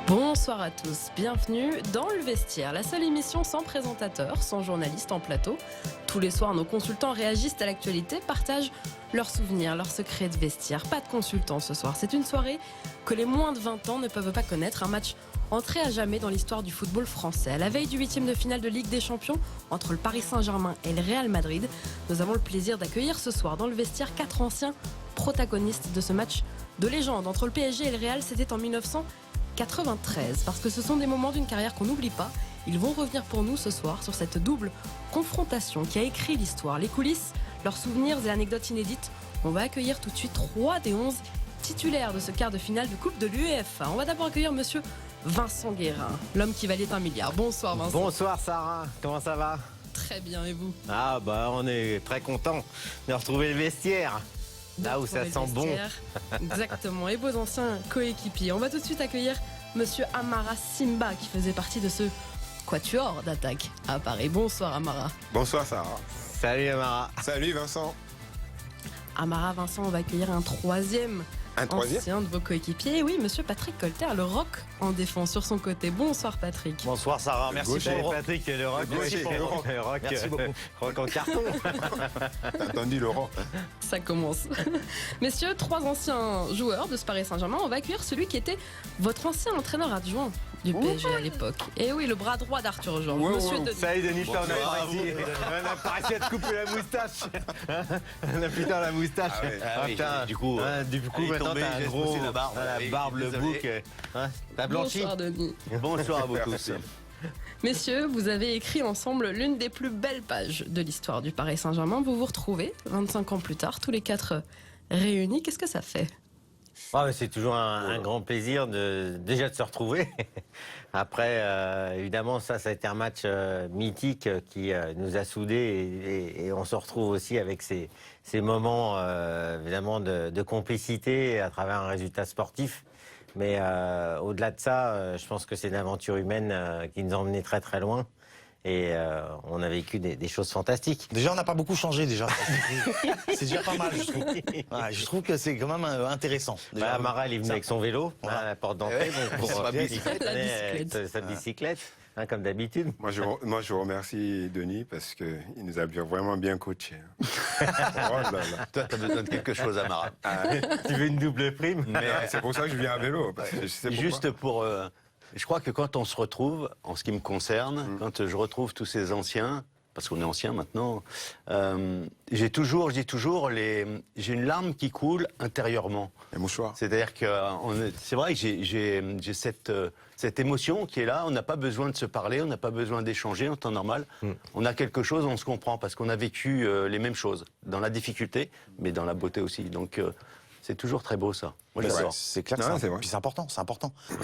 Bonsoir à tous, bienvenue dans le vestiaire, la seule émission sans présentateur, sans journaliste en plateau. Tous les soirs, nos consultants réagissent à l'actualité, partagent leurs souvenirs, leurs secrets de vestiaire. Pas de consultants ce soir, c'est une soirée que les moins de 20 ans ne peuvent pas connaître, un match entré à jamais dans l'histoire du football français. À la veille du 8e de finale de Ligue des Champions entre le Paris Saint-Germain et le Real Madrid, nous avons le plaisir d'accueillir ce soir dans le vestiaire 4 anciens protagonistes de ce match de légende entre le PSG et le Real. C'était en 1993, parce que ce sont des moments d'une carrière qu'on n'oublie pas. Ils vont revenir pour nous ce soir sur cette double confrontation qui a écrit l'histoire, les coulisses, leurs souvenirs et anecdotes inédites. On va accueillir tout de suite 3 des 11 titulaires de ce quart de finale de Coupe de l'UEFA. On va d'abord accueillir monsieur Vincent Guérin, l'homme qui valait 1 milliard. Bonsoir Vincent. Bonsoir Sarah, comment ça va? Très bien, et vous? Ah bah on est très content de retrouver le vestiaire. Là où ça sent bon. Exactement, et vos anciens coéquipiers. On va tout de suite accueillir monsieur Amara Simba qui faisait partie de ce quatuor d'attaque à Paris. Bonsoir Amara. Bonsoir Sarah. Salut Amara. Salut Vincent. Amara, Vincent, on va accueillir un troisième ancien de vos coéquipiers. Oui, monsieur Patrick Colter, le rock en défense sur son côté. Bonsoir Patrick. Bonsoir Sarah, merci pour Patrick, le rock. Merci pour le rock. Merci beaucoup. Rock en carton. T'as entendu Laurent? Ça commence. Messieurs, 3 anciens joueurs de ce Paris Saint-Germain. On va accueillir celui qui était votre ancien entraîneur adjoint du PSG à l'époque. Et oui, le bras droit d'Arthur Georges. Monsieur Denis. Salut Denis, on Bonsoir. a pas réussi à te couper la moustache. On a putain la moustache. Putain. Du coup, Maintenant t'as un gros, la barbe, la barbe, le bouc. T'as blanchi. Bonsoir Denis. Bonsoir à vous tous. Messieurs, vous avez écrit ensemble l'une des plus belles pages de l'histoire du Paris Saint-Germain. Vous vous retrouvez 25 ans plus tard, tous les 4 réunis. Qu'est-ce que ça fait? C'est toujours un grand plaisir déjà de se retrouver. Après, évidemment, ça a été un match mythique qui nous a soudés et on se retrouve aussi avec ces moments évidemment de complicité à travers un résultat sportif. Mais au-delà de ça, je pense que c'est une aventure humaine qui nous a emmenés très très loin. Et on a vécu des choses fantastiques. Déjà, on n'a pas beaucoup changé déjà. C'est déjà pas mal, je trouve. Ouais, je trouve que c'est quand même intéressant. Déjà, Amara, elle est venue avec son vélo à la porte d'entrée pour sa bicyclette, comme d'habitude. Moi, je remercie Denis parce qu'il nous a vraiment bien coaché. Toi, tu as besoin de quelque chose, Amara. Tu veux une double prime? C'est pour ça que je viens à vélo. Parce que je sais Juste pour... je crois que quand on se retrouve, en ce qui me concerne, quand je retrouve tous ces anciens, parce qu'on est anciens maintenant, j'ai une larme qui coule intérieurement. Les mouchoirs. C'est-à-dire que c'est vrai que j'ai cette émotion qui est là. On n'a pas besoin de se parler, on n'a pas besoin d'échanger en temps normal. On a quelque chose, on se comprend parce qu'on a vécu les mêmes choses dans la difficulté, mais dans la beauté aussi. Donc c'est toujours très beau ça. Moi j'adore. C'est clair, c'est vrai. Puis c'est important.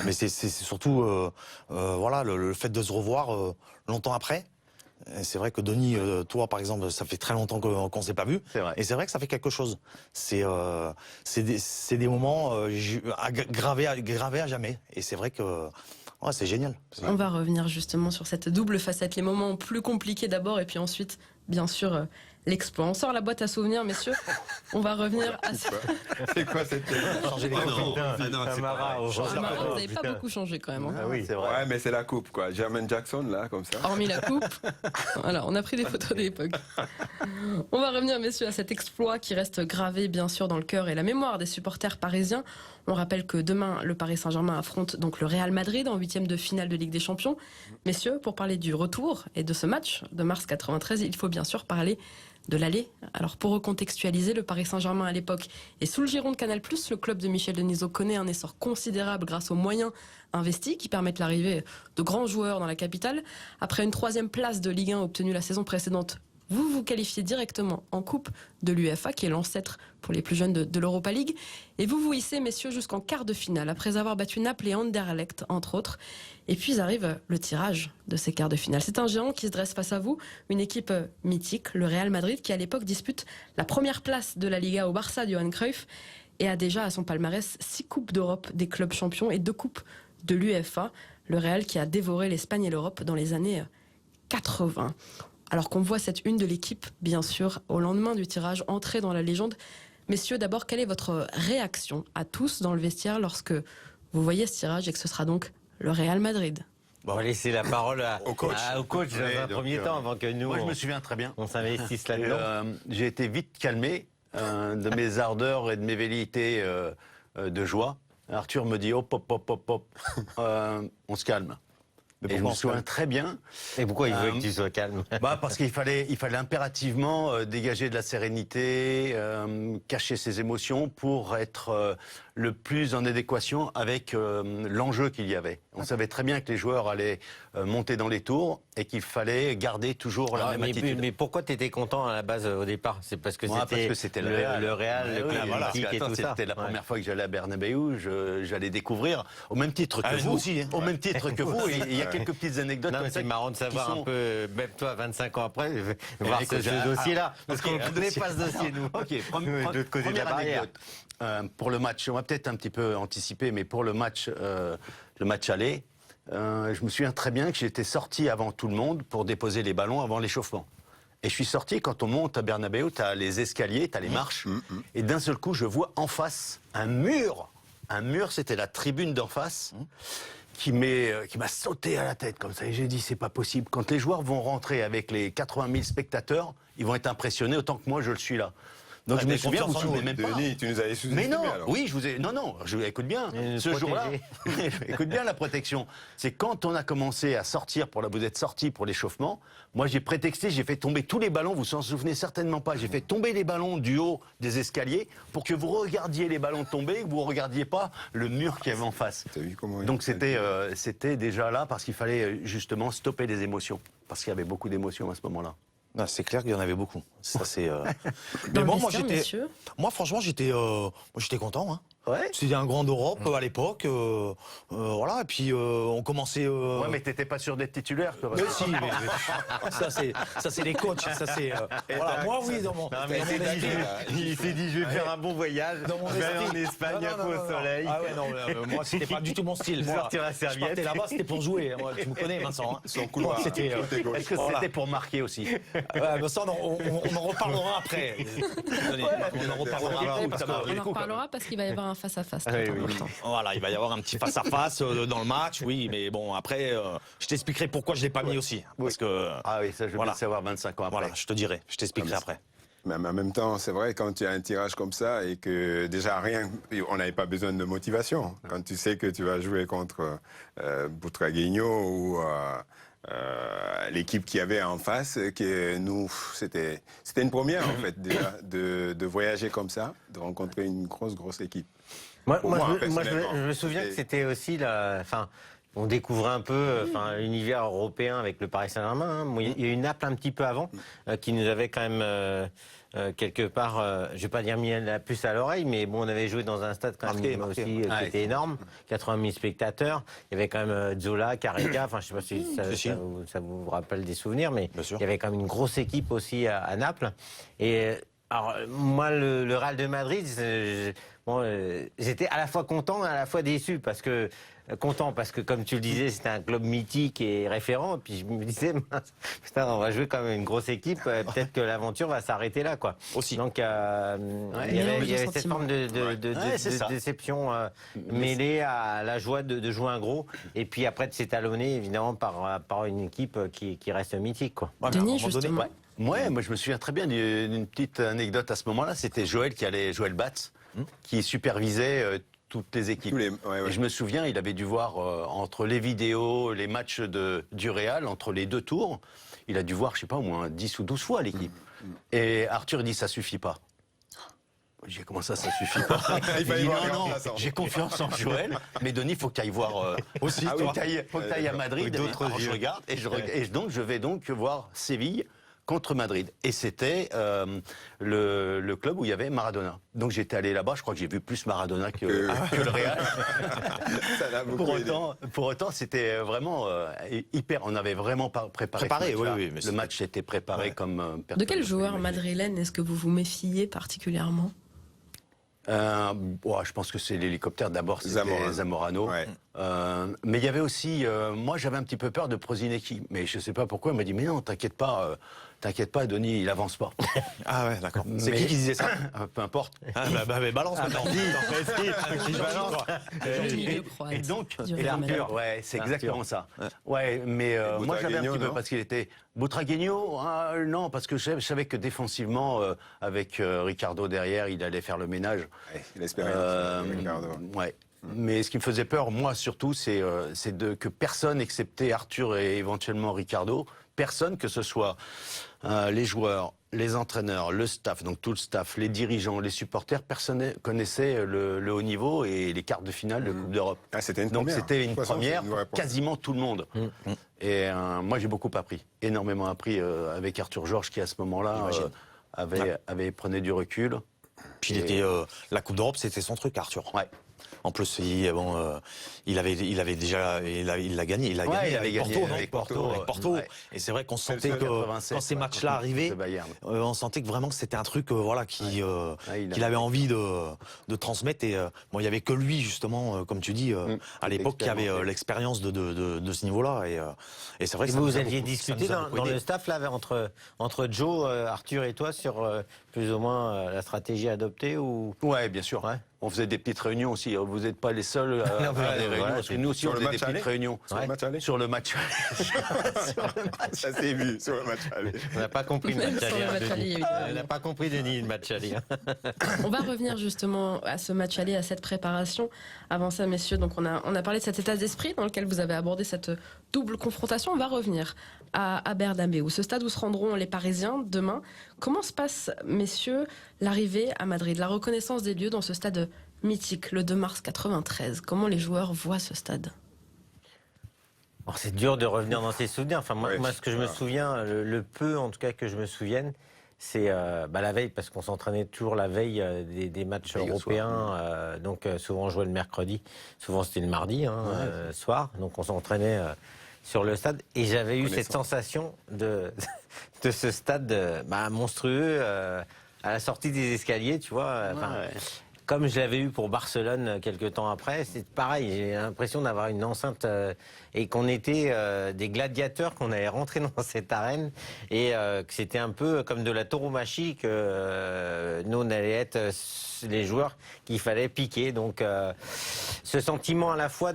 Mais c'est surtout voilà, le fait de se revoir longtemps après. C'est vrai que Denis, toi par exemple, ça fait très longtemps qu'on s'est pas vu. C'est vrai. Et c'est vrai que ça fait quelque chose. C'est des moments gravés à jamais. Et c'est vrai que c'est génial. On va revenir justement sur cette double facette, les moments plus compliqués d'abord et puis ensuite, bien sûr, l'exploit. On sort la boîte à souvenirs, messieurs. On va revenir à... C'est quoi cette... Changer les Amara, vous n'avez pas beaucoup changé quand même. Hein. Ah oui, c'est vrai. Ouais, mais c'est la coupe, quoi. Jermaine Jackson, là, comme ça. Hormis la coupe. Voilà, on a pris des photos de l'époque. On va revenir, messieurs, à cet exploit qui reste gravé, bien sûr, dans le cœur et la mémoire des supporters parisiens. On rappelle que demain, le Paris Saint-Germain affronte donc le Real Madrid en 8e de finale de Ligue des Champions. Messieurs, pour parler du retour et de ce match de mars 93, il faut bien sûr parler de l'aller. Alors pour recontextualiser, le Paris Saint-Germain à l'époque est sous le giron de Canal+. Le club de Michel Denisot connaît un essor considérable grâce aux moyens investis qui permettent l'arrivée de grands joueurs dans la capitale. Après une 3e place de Ligue 1 obtenue la saison précédente, vous vous qualifiez directement en Coupe de l'UEFA, qui est l'ancêtre pour les plus jeunes de l'Europa League. Et vous vous hissez, messieurs, jusqu'en quart de finale, après avoir battu Naples et Anderlecht, entre autres. Et puis arrive le tirage de ces quarts de finale. C'est un géant qui se dresse face à vous, une équipe mythique, le Real Madrid, qui à l'époque dispute la première place de la Liga au Barça de Johan Cruyff et a déjà à son palmarès 6 coupes d'Europe des clubs champions et 2 coupes de l'UEFA. Le Real qui a dévoré l'Espagne et l'Europe dans les années 80. Alors qu'on voit cette une de l'équipe, bien sûr, au lendemain du tirage, entrer dans la légende. Messieurs, d'abord, quelle est votre réaction à tous dans le vestiaire lorsque vous voyez ce tirage et que ce sera donc le Real Madrid. On va laisser la parole Au coach. au coach dans Ouais, un donc, premier temps avant que nous Moi, je me souviens très bien. on s'investisse Et, là-dedans. j'ai été vite calmé de mes ardeurs et de mes velléités de joie. Arthur me dit hop, hop, hop, hop, hop, on se calme. Et je me souviens très bien. Et pourquoi il veut que tu sois calme? Parce qu'il fallait impérativement dégager de la sérénité, cacher ses émotions pour être le plus en adéquation avec l'enjeu qu'il y avait. On savait très bien que les joueurs allaient monter dans les tours et qu'il fallait garder toujours la même attitude. Mais pourquoi tu étais content à la base au départ? C'est parce que c'était le Real, le Oui, club voilà. mythique et tout ça. C'était la première fois que j'allais à Bernabéu, j'allais découvrir, au même titre que vous. Nous aussi, hein. Au même titre que vous, et il y a quelques petites anecdotes Non, comme mais ça c'est marrant de savoir qui sont- un peu, même toi, 25 ans après, voir écoute, ce dossier-là. Parce ok, qu'on ne un connaît dossier. pas ce dossier, nous. Ok, De l'autre côté de la première barrière. anecdote. Pour le match, on va peut-être un petit peu anticiper, mais pour le match aller, je me souviens très bien que j'étais sorti avant tout le monde pour déposer les ballons avant l'échauffement. Et je suis sorti, quand on monte à Bernabéu, tu as les escaliers, tu as les marches, et d'un seul coup, je vois en face un mur. Un mur, c'était la tribune d'en face. Qui m'a sauté à la tête comme ça. Et j'ai dit, c'est pas possible. Quand les joueurs vont rentrer avec les 80 000 spectateurs, ils vont être impressionnés autant que moi, je le suis là. Donc je me souviens, vous vous souvenez même pas. Denis, tu nous avais sous-estimé Mais non, alors. oui, écoute bien. Et Ce jour-là, protéger. écoute bien la protection. C'est quand on a commencé à sortir, vous êtes sortis pour l'échauffement, moi j'ai prétexté, j'ai fait tomber tous les ballons, vous s'en souvenez certainement pas, j'ai fait tomber les ballons du haut des escaliers pour que vous regardiez les ballons tomber, que vous ne regardiez pas le mur qu'il y avait en face. T'as vu comment Donc c'était déjà là parce qu'il fallait justement stopper les émotions. Parce qu'il y avait beaucoup d'émotions à ce moment-là. Non, c'est clair qu'il y en avait beaucoup. Ça, c'est. Dans Mais le moi, vestiaire, messieurs. franchement, j'étais content. Hein. Ouais. C'était un grand d'Europe à l'époque. Voilà, et puis on commençait. Ouais, mais t'étais pas sûr d'être titulaire, quoi. Mais si, mais ça c'est les coachs. Ça c'est. Voilà, moi oui dans mon. Non, mais dans mon esprit. il s'est dit, je vais faire un bon voyage. Dans mon Je vais aller en esprit. Espagne, Non, un non, peu non, au non. soleil. Ah ouais, non, moi c'était pas du tout mon style. Voilà. Sortir la Je serviette. partais là-bas, c'était pour jouer. Moi, tu me connais, Vincent. Hein. Son couloir. C'était. Est-ce que Voilà. c'était pour marquer aussi? Ouais, mais ça, on en reparlera après. On en reparlera après parce que. On en reparlera parce qu'il va y avoir un face-à-face. Oui, très oui. important. Voilà, il va y avoir un petit face-à-face dans le match, oui, mais bon, après, je t'expliquerai pourquoi je ne l'ai pas mis aussi. Parce que, Ah oui, ça je veux Voilà. le savoir 25 ans après. voilà, je te dirai, je t'expliquerai après. Mais en même temps, c'est vrai, quand tu as un tirage comme ça et que déjà rien, on n'avait pas besoin de motivation. Quand tu sais que tu vas jouer contre Butragueño ou l'équipe qui avait en face, que nous, c'était une première en fait déjà de voyager comme ça, de rencontrer une grosse équipe. Moi, Pour moi, je personnellement. me souviens que c'était aussi on découvrait un peu l'univers européen avec le Paris Saint-Germain. Hein. Il y a eu Naples un petit peu avant qui nous avait quand même quelque part, je vais pas dire mis la puce à l'oreille, mais bon, on avait joué dans un stade quand même Marqué, aussi ouais. qui était énorme, 80 000 spectateurs. Il y avait quand même Zola, Carrega. Enfin, je sais pas si ça vous rappelle des souvenirs, mais Bien sûr. il y avait quand même une grosse équipe aussi à Naples. Et alors, moi, le Real de Madrid, j'étais à la fois content et à la fois déçu parce que comme tu le disais, c'était un club mythique et référent. Et puis je me disais, mince, putain, on va jouer quand même une grosse équipe. Peut-être que l'aventure va s'arrêter là, quoi. Aussi. Donc il y avait cette sentiment. forme Ouais, c'est ça. de déception mêlée à la joie de jouer un gros. Et puis après de s'étalonner évidemment par une équipe qui reste mythique, quoi. Ouais, mais à un Denis, moment donné, justement. Ouais, moi je me souviens très bien d'une petite anecdote à ce moment-là. C'était Joël Batz, qui supervisait toutes les équipes. Et je me souviens, il avait dû voir entre les vidéos, les matchs du Real, entre les deux tours, il a dû voir, je sais pas, au moins 10 ou 12 fois l'équipe. Et Arthur dit, ça suffit pas. J'ai commencé ça suffit pas. Il fallait dit, voir les non, remplaçants. j'ai confiance en Joël, mais Denis, faut que tu ailles voir aussi. Ah oui. Faut que tu ailles à Madrid. Avec d'autres Alors, je yeux. regarde et donc je vais donc voir Séville contre Madrid. Et c'était le club où il y avait Maradona. Donc j'étais allé là-bas, je crois que j'ai vu plus Maradona que le Real. Ça l'a beaucoup aidé. Pour autant, c'était vraiment hyper. On avait vraiment préparé. Préparé, ce match-là. oui, mais le c'était- match était préparé comme. De personne quel ne joueur pouvait imaginer. madrilène est-ce que vous vous méfiez particulièrement? Je pense que c'est l'hélicoptère. D'abord, c'était Zamorano. Ouais. Mais il y avait aussi, moi j'avais un petit peu peur de Prosinecki. Mais je ne sais pas pourquoi, il m'a dit, mais non, t'inquiète pas, T'inquiète pas, Denis, il avance pas. Ah ouais, d'accord. C'est Mais- qui disait ça? Peu importe. Ah, mais balance maintenant. Denis Lecroix, Et donc, du et Real Madrid. Arthur, ouais, c'est Arthur. exactement ça. Ouais, mais moi j'avais un Butragueño, petit peu non parce qu'il était Butragueño, non, parce que je savais que défensivement, avec Ricardo derrière, il allait faire le ménage. Ouais, l'expérience, Ricardo. Ouais. Mais ce qui me faisait peur, moi surtout, c'est que personne, excepté Arthur et éventuellement Ricardo, personne, que ce soit les joueurs, les entraîneurs, le staff, donc tout le staff, les dirigeants, les supporters, personne connaissait le haut niveau et les quarts de finale de Coupe d'Europe. Ah, c'était une Donc première. c'était De une toute façon, première c'est une vraie pour quasiment tout le monde. Et moi j'ai beaucoup appris, énormément appris avec Arthur Georges qui à ce moment-là prenait du recul. Puis il était, la Coupe d'Europe, c'était son truc, Arthur. Ouais. En plus, il avait déjà, il l'a gagné. Il a Ouais, gagné il avait avec gagné Porto, non avec Porto, Avec Porto. ouais. Et c'est vrai qu'on C'est le sentait seul que 87, quand ces ouais, matchs-là contre arrivaient, le Bayern. on sentait que vraiment que c'était un truc, voilà, il qu'il avait envie de transmettre. Et bon, il y avait que lui justement, comme tu dis, à l'époque, qui avait expérimenté. l'expérience de ce niveau-là. Et c'est vrai Et que ça vous nous a aviez beaucoup- discuté ça nous a dans beaucoup aidé. le staff là, entre Joe, Arthur et toi sur plus ou moins la stratégie adoptée ou Ouais, bien sûr. Ouais. On faisait des petites réunions aussi. Vous n'êtes pas les seuls à faire des réunions. voilà, Parce que nous aussi, sur on le faisait des match petites aller réunions. Sur le match aller Sur le match. Ça s'est vu sur le match aller. On n'a pas compris le Même match sur aller. le hein, match aller, Denis. il y a eu des On n'a pas compris Denis le match aller. hein. On va revenir justement à ce match aller, à cette préparation. Avant ça, messieurs, donc on a parlé de cet état d'esprit dans lequel vous avez abordé cette double confrontation. On va revenir à Bernabéu, ce stade où se rendront les Parisiens demain. Comment se passe, messieurs, l'arrivée à Madrid, la reconnaissance des lieux dans ce stade mythique, le 2 mars 93? Comment les joueurs voient ce stade? Bon, c'est dur de revenir dans ses souvenirs. Enfin, Ouais, moi, ce que je me souviens, le peu en tout cas que je me souvienne, c'est la veille, parce qu'on s'entraînait toujours la veille des matchs Veille au européens. Donc souvent on jouait le mercredi, souvent c'était le mardi soir. Donc on s'entraînait sur le stade. Et j'avais eu cette sensation de ce stade monstrueux à la sortie des escaliers, tu vois. Comme je l'avais eu pour Barcelone quelques temps après, c'est pareil. J'ai l'impression d'avoir une enceinte et qu'on était des gladiateurs, qu'on allait rentrer dans cette arène et que c'était un peu comme de la tauromachie, que nous on allait être les joueurs qu'il fallait piquer. Donc ce sentiment à la fois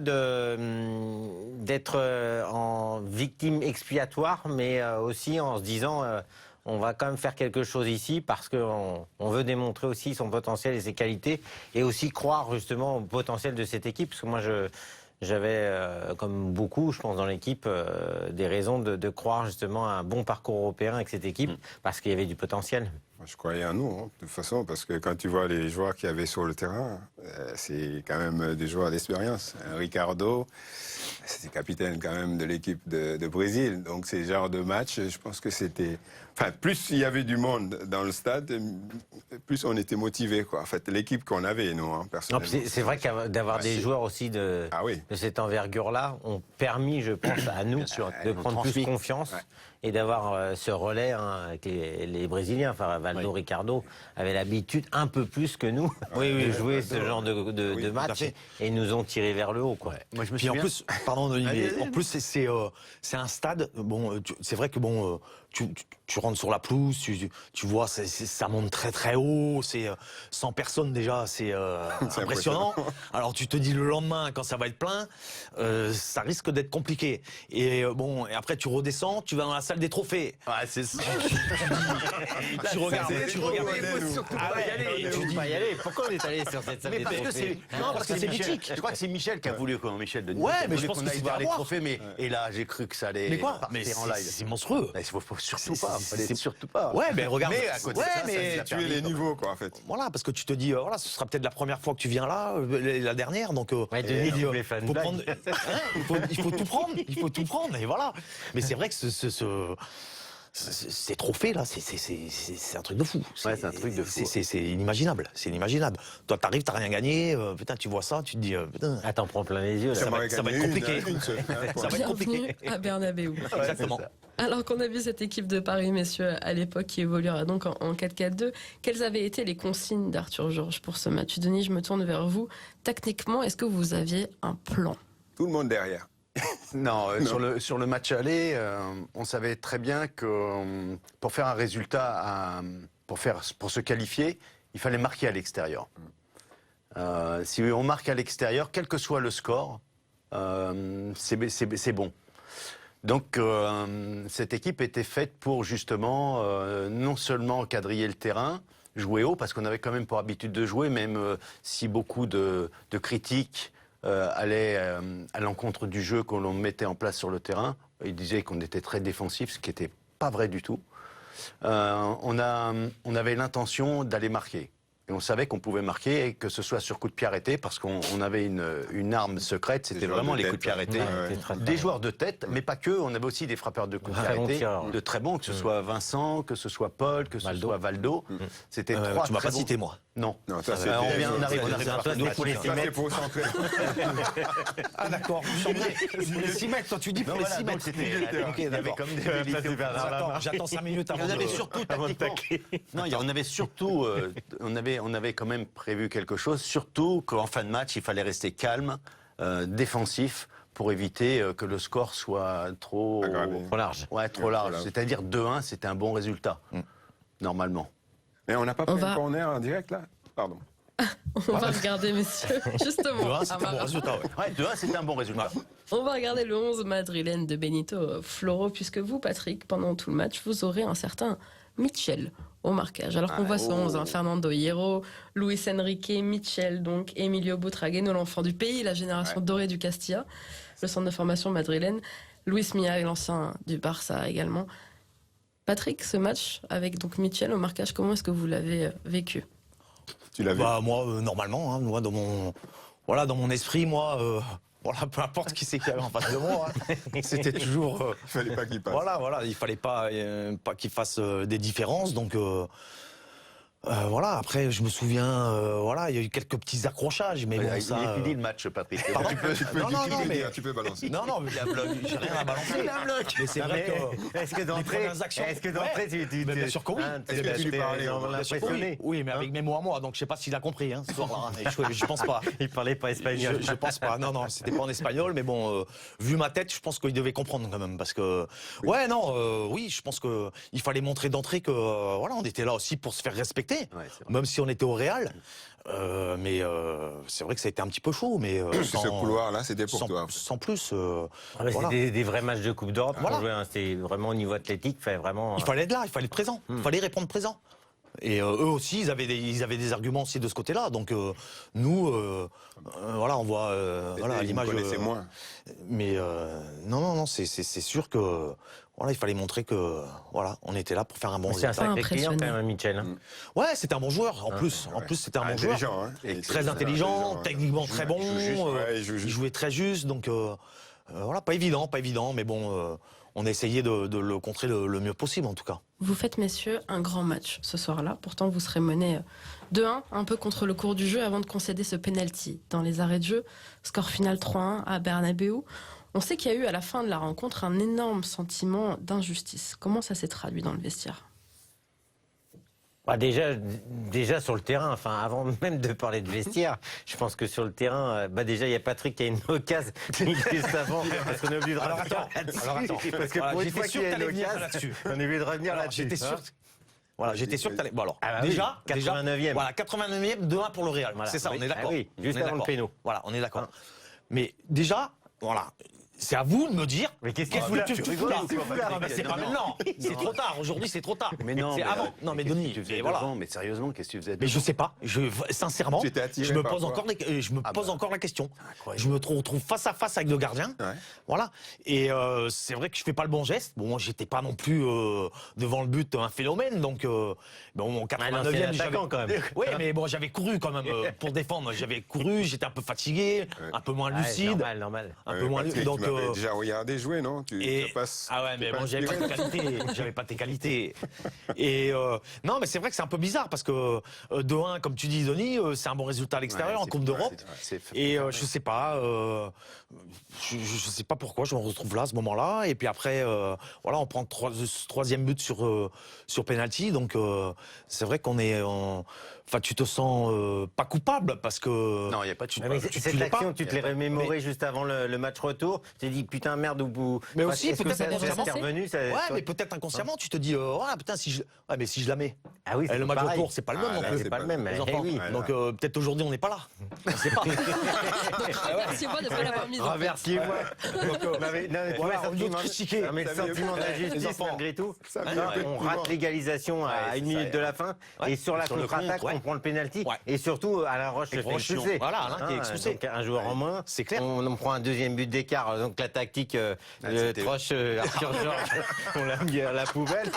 d'être en victime expiatoire, mais aussi en se disant on va quand même faire quelque chose ici parce qu'on veut démontrer aussi son potentiel et ses qualités et aussi croire justement au potentiel de cette équipe. Parce que moi, j'avais, comme beaucoup, je pense, dans l'équipe, des raisons de croire justement à un bon parcours européen avec cette équipe parce qu'il y avait du potentiel. Je croyais en nous, de toute façon, parce que quand tu vois les joueurs qu'il y avait sur le terrain, c'est quand même des joueurs d'expérience. Ricardo, c'était capitaine quand même de l'équipe de Brésil. Donc ces genres de matchs, je pense que c'était... Enfin, plus il y avait du monde dans le stade, plus on était motivés, quoi. En fait, l'équipe qu'on avait, nous, personnellement. C'est vrai d'avoir des joueurs aussi de cette envergure-là ont permis, je pense, à nous de prendre plus confiance et d'avoir ce relais avec les Brésiliens. Enfin, Valdo, Ricardo avaient l'habitude, un peu plus que nous, de jouer ce genre de match et nous ont tiré vers le haut, quoi. Moi, je me Puis souviens. en plus, pardon Denis, mais en plus c'est un stade. Bon, c'est vrai que bon, tu rentres sur la pelouse, tu vois, ça monte très très haut. C'est 100 personnes déjà, c'est impressionnant. Alors tu te dis le lendemain quand ça va être plein, ça risque d'être compliqué. Et bon, et après tu redescends, tu vas dans la salle des trophées. Ouais, c'est ça. Tu regardes. Ah ouais, Et tu dis pas y aller. Pourquoi on est allé sur cette salle des trophées? Non, parce que c'est Michel. mythique. Je crois que c'est Michel qui a voulu, quoi, Michel Denis. Ouais, qui a mais voulu je pense qu'on que aille c'était voir à les voir. trophées, mais et là, j'ai cru que ça allait Mais quoi? partir Mais en live. c'est monstrueux. Il faut surtout C'est- pas. c'est- Fallait c'est- surtout pas. Ouais, mais regarde. Mais à côté ouais, de ça, mais ça Tu es les niveaux, quoi, en fait. voilà, parce que tu te dis, voilà, ce sera peut-être la première fois que tu viens là, la dernière, donc Denis, tu voulais faire une faut blague. prendre, il faut tout prendre, il faut tout prendre, et voilà. Mais c'est vrai que ces trophées là, c'est un truc de fou. Ouais, c'est un truc de fou. C'est inimaginable, c'est inimaginable. Toi, t'arrives, t'as rien gagné, putain, tu vois ça, tu te dis, putain, Ah, t'en prends plein les yeux, là. Ça va être compliqué. Une seule, ça va être compliqué. Bienvenue à Bernabéu. Exactement. Alors qu'on a vu cette équipe de Paris, messieurs, à l'époque, qui évoluera donc en 4-4-2, quelles avaient été les consignes d'Arthur Georges pour ce match? Denis, je me tourne vers vous. Techniquement, est-ce que vous aviez un plan? Tout le monde derrière. Non, sur le match aller, on savait très bien que pour faire un résultat, pour se qualifier, il fallait marquer à l'extérieur. Si on marque à l'extérieur, quel que soit le score, c'est bon. Donc cette équipe était faite pour justement non seulement quadriller le terrain, jouer haut, parce qu'on avait quand même pour habitude de jouer, même si beaucoup de critiques allaient à l'encontre du jeu que l'on mettait en place sur le terrain. Ils disaient qu'on était très défensif, ce qui n'était pas vrai du tout. On avait l'intention d'aller marquer. Et on savait qu'on pouvait marquer, et que ce soit sur coup de pied arrêté, parce qu'on avait une arme secrète, c'était vraiment les coups de pied arrêtés. Des joueurs de tête, mais pas que, on avait aussi des frappeurs de coups de pied arrêtés, de très bons, que ce soit Vincent, que ce soit Paul, que ce soit Valdo. C'était trois. Tu m'as pas cité, moi. Non. Non, ça, c'est on arrive un peu pour les 6 mètres. pour centrer. Ah d'accord, pour les 6 mètres, toi tu dis pour les 6 mètres. Ok, d'accord. Comme des J'attends 5 minutes avant on avait de... surtout tactiquement. Non, on avait surtout, on avait quand même prévu quelque chose. Surtout qu'en fin de match, il fallait rester calme, défensif, pour éviter que le score soit trop large. Ouais, trop large. C'est-à-dire 2-1, c'était un bon résultat, normalement. Mais on n'a pas pris un corner en direct, là? Pardon. On va regarder, messieurs, justement. 2-1, c'est un bon résultat, ouais. Ouais, 2-1, c'était un bon résultat. On va regarder le 11 madrilène de Benito Floro, puisque vous, Patrick, pendant tout le match, vous aurez un certain Mitchell au marquage. Alors qu'on voit ce 11, Fernando Hierro, Luis Enrique, Mitchell, donc Emilio Butragueño, l'enfant du pays, la génération dorée du Castilla, le centre de formation madrilène, Luis Milla, l'ancien du Barça également. Patrick, ce match avec donc Mitchell au marquage, comment est-ce que vous l'avez vécu? Tu l'as vu? Bah moi, normalement, hein, moi dans mon esprit, moi, voilà, peu importe qui c'est qu'il y avait en face de moi, hein, c'était toujours. Il fallait pas qu'il passe. Voilà, il fallait pas qu'il fasse des différences, donc. Voilà, après je me souviens, voilà, il y a eu quelques petits accrochages, mais bon, ça. Il est fini le match, Patrick. Pardon Tu peux balancer. Non, mais j'ai rien à balancer. Mais c'est vrai que Est-ce que d'entrée, tu mais bien sûr que oui. Est-ce que tu lui parlais impressionné? Oui, mais avec mes mots à moi, donc je sais pas s'il a compris, hein, ce soir-là. Je pense pas. Il parlait pas espagnol. Je pense pas. Non, c'était pas en espagnol, mais bon, vu ma tête, je pense qu'il devait comprendre quand même, parce que, oui, je pense que il fallait montrer d'entrée que, voilà, on était là aussi pour se faire respecter. Ouais, même si on était au Real, mais c'est vrai que ça a été un petit peu chaud, mais Ce couloir-là, c'était pour toi. sans plus. Voilà. C'était des vrais matchs de Coupe d'Europe. Voilà. C'était vraiment au niveau athlétique, Il fallait être là, il fallait être présent, il fallait répondre présent. Et eux aussi, ils avaient des arguments aussi de ce côté-là. Donc nous, voilà, on voit voilà l'image. C'est moins. Mais non, c'est sûr que voilà, il fallait montrer que voilà, on était là pour faire un bon C'est un résultat. sacré client quand même, Mitchell. Ouais, c'était un bon joueur en plus. En plus, c'était un bon joueur. Intelligent, hein. Très intelligent, techniquement très bon. Il jouait très juste, donc voilà, pas évident, mais bon, on a essayé de le contrer le mieux possible en tout cas. Vous faites, messieurs, un grand match ce soir-là. Pourtant, vous serez menés 2-1, un peu contre le cours du jeu, avant de concéder ce penalty dans les arrêts de jeu. Score final 3-1 à Bernabéu. On sait qu'il y a eu à la fin de la rencontre un énorme sentiment d'injustice. Comment ça s'est traduit dans le vestiaire ? Bah déjà sur le terrain, enfin avant même de parler de vestiaire, je pense que sur le terrain, déjà il y a Patrick qui a une occasion juste avant, parce qu'on est obligé de revenir là-dessus. Parce que pour une fois qu'il y a une occasion, on est obligé de revenir là-dessus. J'étais sûr. Voilà, j'étais sûr que t'allais. Bon alors, Ah bah déjà, 89e. Voilà, 89e, 2-1 pour le Real. Voilà. C'est ça, Oui. on est d'accord. Ah oui, juste On est avant le d'accord. péno. Voilà, on est d'accord. Mais déjà, voilà. C'est à vous de me dire. Mais qu'est-ce que tu fous là là, Non, mais c'est pas maintenant. C'est trop tard. Aujourd'hui, c'est trop tard. Mais non, c'est avant. Non, mais Denis, tu faisais voilà. devant, mais sérieusement, qu'est-ce que tu faisais Mais je sais pas. Sincèrement, Tu étais attiré je me par pose quoi? encore la question. Incroyable. Je me retrouve face à face avec le gardien. Ouais. Voilà. Et c'est vrai que je fais pas le bon geste. Bon, moi, j'étais pas non plus devant le but un phénomène. Donc, bon, mon 89e, attaquant quand même. Oui, mais bon, j'avais couru quand même pour défendre. J'avais couru, j'étais un peu fatigué, un peu moins lucide. Normal. Un peu moins lucide. Donc, Donc, tu m'avais déjà regardé jouer, non? ah ouais, mais bon, j'avais pas tes qualités. J'avais pas tes qualités. Et non, mais c'est vrai que c'est un peu bizarre parce que 2-1, comme tu dis, Denis, c'est un bon résultat à l'extérieur en Coupe d'Europe. Et je sais pas. je sais pas pourquoi, je me retrouve là à ce moment-là. Et puis après, voilà, on prend troisième but sur penalty. Donc c'est vrai qu'on est, enfin, tu te sens pas coupable parce que. Non, il n'y a pas de chute. Mais tu cette l'es pas. action, tu te l'es remémorée juste avant le match retour. Tu t'es dit, putain, merde, Mais aussi, est-ce que peut-être ça inconsciemment, t'est revenu Ouais, mais peut-être inconsciemment, tu te dis, putain, ouais, mais si je la mets. Ah oui, Et le match pareil. retour, c'est pas le même non là, plus. C'est pas le même. Les Eh enfants. oui. Ouais, Donc peut-être aujourd'hui on n'est pas là. On sait pas. Remerciez-moi de ne pas l'avoir mise en fait. Remerciez-moi. Donc, voilà, on veut critiquer. Non, mais le Ça vient- sentiment les d'injustice, enfants. malgré tout. Ça vient On rate l'égalisation à Ouais, une c'est minute ça, de la fin. ouais. Et sur la Sur le contre-attaque, contre, ouais. on prend le pénalty. Ouais. Et surtout, Alain Roche se fait Roche, expulser. voilà, Alain qui est expulsé. Donc, un joueur en moins. C'est clair. On prend un deuxième but d'écart. Donc la tactique de c'était- Troche, Arthur Georges, on l'a mis à la poubelle.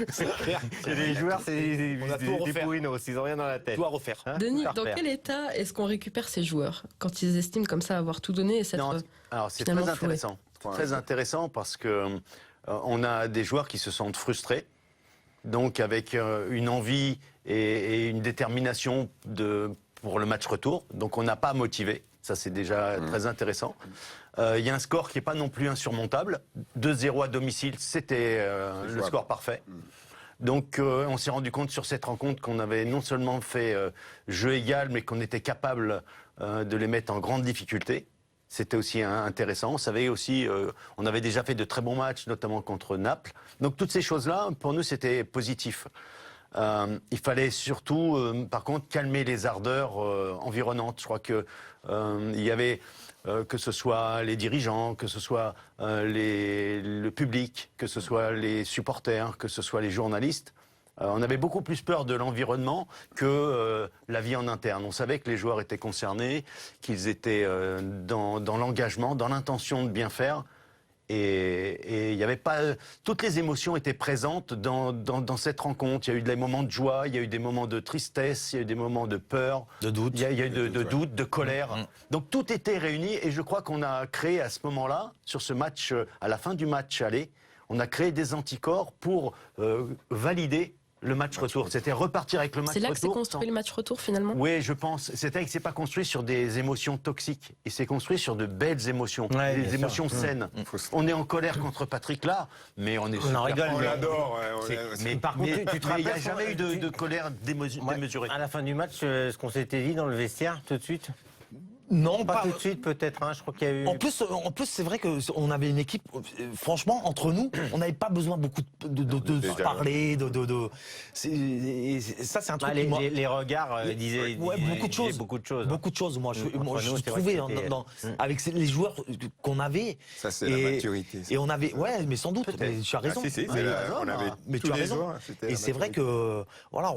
C'est clair. Les joueurs, c'est On va tout des refaire. pourrinos. Ils n'ont rien dans la tête. Tout à refaire. Hein, Denis, à dans refaire. quel état est-ce qu'on récupère ces joueurs quand ils estiment comme ça avoir tout donné et s'être Non, alors c'est finalement très floué. intéressant. Très intéressant parce que on a des joueurs qui se sentent frustrés, donc avec une envie et une détermination pour le match retour. Donc on n'a pas motivé. Ça c'est déjà très intéressant. Il y a un score qui n'est pas non plus insurmontable. 2-0 à domicile, c'était le jouable. score parfait. Donc on s'est rendu compte sur cette rencontre qu'on avait non seulement fait jeu égal, mais qu'on était capable de les mettre en grande difficulté. C'était aussi intéressant. On savait aussi, on avait déjà fait de très bons matchs, notamment contre Naples. Donc toutes ces choses-là, pour nous, c'était positif. Il fallait surtout, par contre, calmer les ardeurs environnantes. Je crois que il y avait, que ce soit les dirigeants, que ce soit le public, que ce soit les supporters, que ce soit les journalistes. On avait beaucoup plus peur de l'environnement que la vie en interne. On savait que les joueurs étaient concernés, qu'ils étaient dans l'engagement, dans l'intention de bien faire. Et il y avait pas. Toutes les émotions étaient présentes dans cette rencontre. Il y a eu des moments de joie, il y a eu des moments de tristesse, il y a eu des moments de peur, De doute. il y a eu de doute, de colère. Donc tout était réuni et je crois qu'on a créé à ce moment-là, sur ce match, à la fin du match aller, on a créé des anticorps pour valider le match retour. C'était repartir avec le match C'est là retour. que s'est construit le match retour finalement. Oui, je pense. C'est vrai que c'est pas construit sur des émotions toxiques. Il s'est construit sur de belles émotions, Ouais, bien des sûr. émotions saines. On est en colère contre Patrick là, mais on est. On en rigole, On mais- l'adore. Ouais, Mais Par contre, tu te mais il n'y a rappelles jamais eu de colère Ouais. démesurée. À la fin du match, ce qu'on s'était dit dans le vestiaire, tout de suite. Non, Pas tout de suite, peut-être. Hein, je crois qu'il y a eu. En plus, c'est vrai qu'on avait une équipe. Franchement, entre nous, on n'avait pas besoin beaucoup de Déjà, se parler. Ça, c'est un truc. les, qui, moi, les regards disaient, ouais, disaient- beaucoup de disaient choses. beaucoup de choses. Beaucoup de choses. Moi, Entre moi, je nous, c'est vrai trouvais que c'était- avec les joueurs qu'on avait. Ça, c'est la maturité. ça. Et on avait, ouais, mais sans doute. Mais tu as Ah, raison. si, si, Ouais, c'est raison, on avait Mais tous tu as les raison. joueurs, c'était Et la c'est vrai maturité. que, voilà,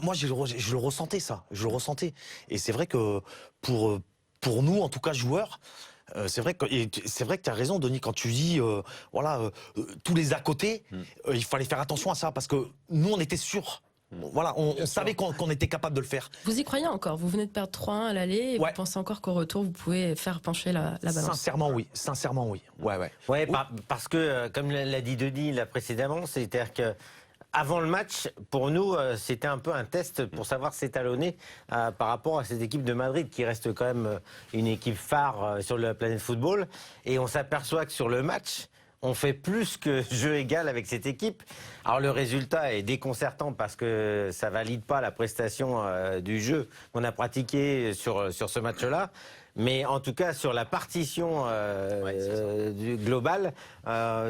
moi, je le ressentais ça. Je le ressentais. Et c'est vrai que pour nous, en tout cas joueurs, c'est vrai que tu as raison, Denis, quand tu dis, tous les à côté, il fallait faire attention à ça parce que nous, on était sûrs. Voilà, on savait qu'on était capable de le faire. Vous y croyez encore? Vous venez de perdre 3-1 à l'aller et Ouais. vous pensez encore qu'au retour vous pouvez faire pencher la balance? Sincèrement, oui. Sincèrement, oui. Ouais, ouais. Ouais, parce que, comme l'a dit Denis là précédemment, c'est-à-dire que avant le match, pour nous, c'était un peu un test pour savoir s'étalonner par rapport à cette équipe de Madrid qui reste quand même une équipe phare sur la planète football. Et on s'aperçoit que sur le match, on fait plus que jeu égal avec cette équipe. Alors le résultat est déconcertant parce que ça valide pas la prestation du jeu qu'on a pratiqué sur ce match-là. Mais en tout cas, sur la partition du global,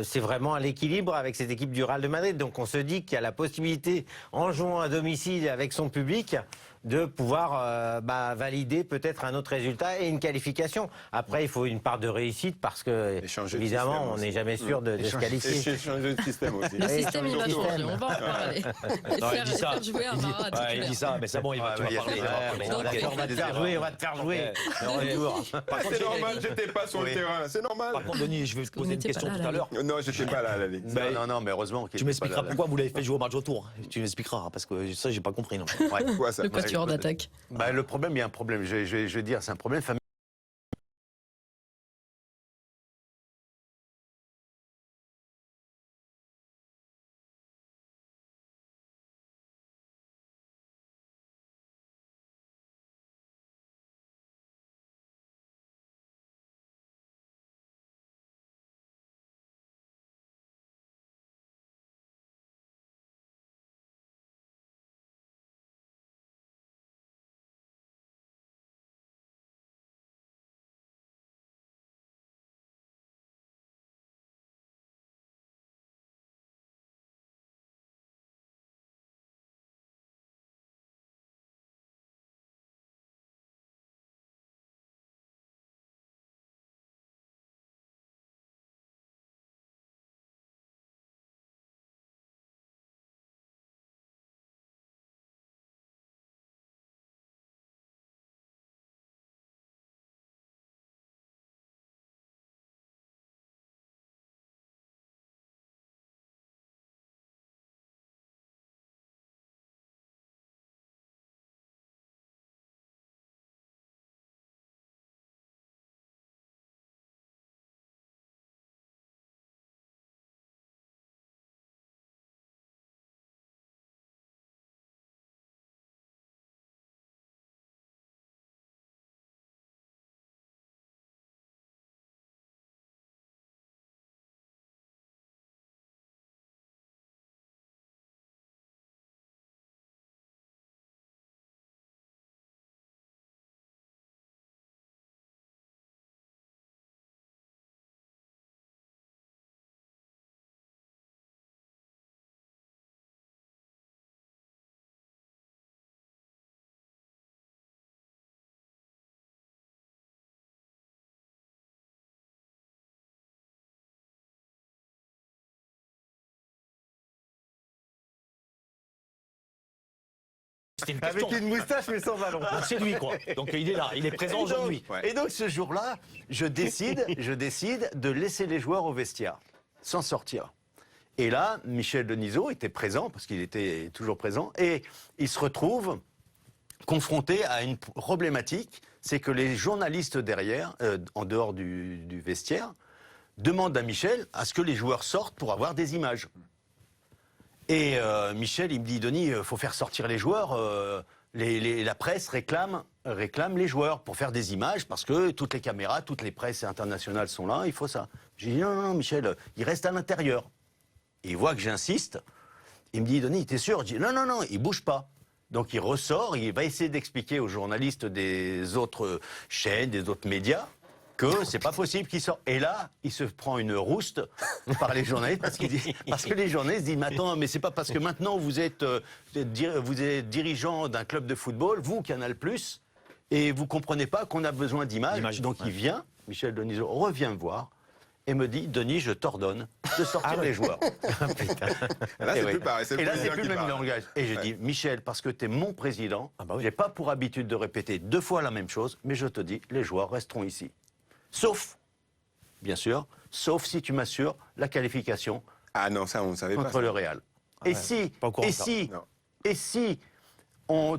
c'est vraiment à l'équilibre avec cette équipe du Real de Madrid. Donc on se dit qu'il y a la possibilité, en jouant à domicile avec son public, de pouvoir valider peut-être un autre résultat et une qualification. Après, il faut une part de réussite parce que, Et changer de évidemment, système on aussi. n'est jamais sûr de se qualifier. Et j'ai changé de système aussi. Le Ouais, système, il va le changer, système. on va en parler. Et Non, il faire, dit et ça. faire jouer un Mara Il titulaire. dit ça, mais c'est bon, tu vas il y a parler. fait- Ouais, mais Donc, d'accord, on va te faire jouer, on va te faire jouer. C'est normal, j'étais pas sur le Oui. terrain. C'est normal. Par contre, Denis, je vais te que vous poser une n'étiez pas question là, tout à là. l'heure. Non, j'étais pas là à l'aller. Non, mais heureusement. qu'il Tu était m'expliqueras pas là. pourquoi vous l'avez fait jouer au match retour. Tu m'expliqueras, hein, parce que ça, j'ai pas compris. Non. Ouais. Quoi ça Le quatuor d'attaque. Le problème, il y a un problème. Je vais dire, c'est un problème familial. C'était une question. Avec une moustache mais sans ballon. Donc c'est lui, quoi. Donc il est là, il est présent Et donc- aujourd'hui. Et donc ce jour-là, je décide de laisser les joueurs au vestiaire, sans sortir. Et là, Michel Denisot était présent, parce qu'il était toujours présent, et il se retrouve confronté à une problématique, c'est que les journalistes derrière, en dehors du vestiaire, demandent à Michel à ce que les joueurs sortent pour avoir des images. Et Michel, il me dit, Denis, il faut faire sortir les joueurs. La presse réclame les joueurs pour faire des images parce que toutes les caméras, toutes les presses internationales sont là, il faut ça. J'ai dit, non, Michel, il reste à l'intérieur. Et il voit que j'insiste. Il me dit, Denis, t'es sûr? Je dis, non, il bouge pas. Donc il ressort, il va essayer d'expliquer aux journalistes des autres chaînes, des autres médias, que c'est pas possible qu'il sorte. Et là, il se prend une rouste par les journalistes parce que les journalistes disent, mais attends, mais c'est pas parce que maintenant vous êtes dirigeant d'un club de football, vous, Canal+, et vous comprenez pas qu'on a besoin d'images. Donc il vient, Michel Denisot revient me voir et me dit, Denis, je t'ordonne de sortir les joueurs. Là, c'est plus pareil. Et là, c'est plus le même langage. Et je dis, Michel, parce que tu es mon président, j'ai pas pour habitude de répéter 2 fois la même chose, mais je te dis, les joueurs resteront ici. Sauf, bien sûr, sauf si tu m'assures la qualification Ah non, ça, on ne savait pas. contre ça. le Real. Et si, pas au courant et de ça. si, Non. et si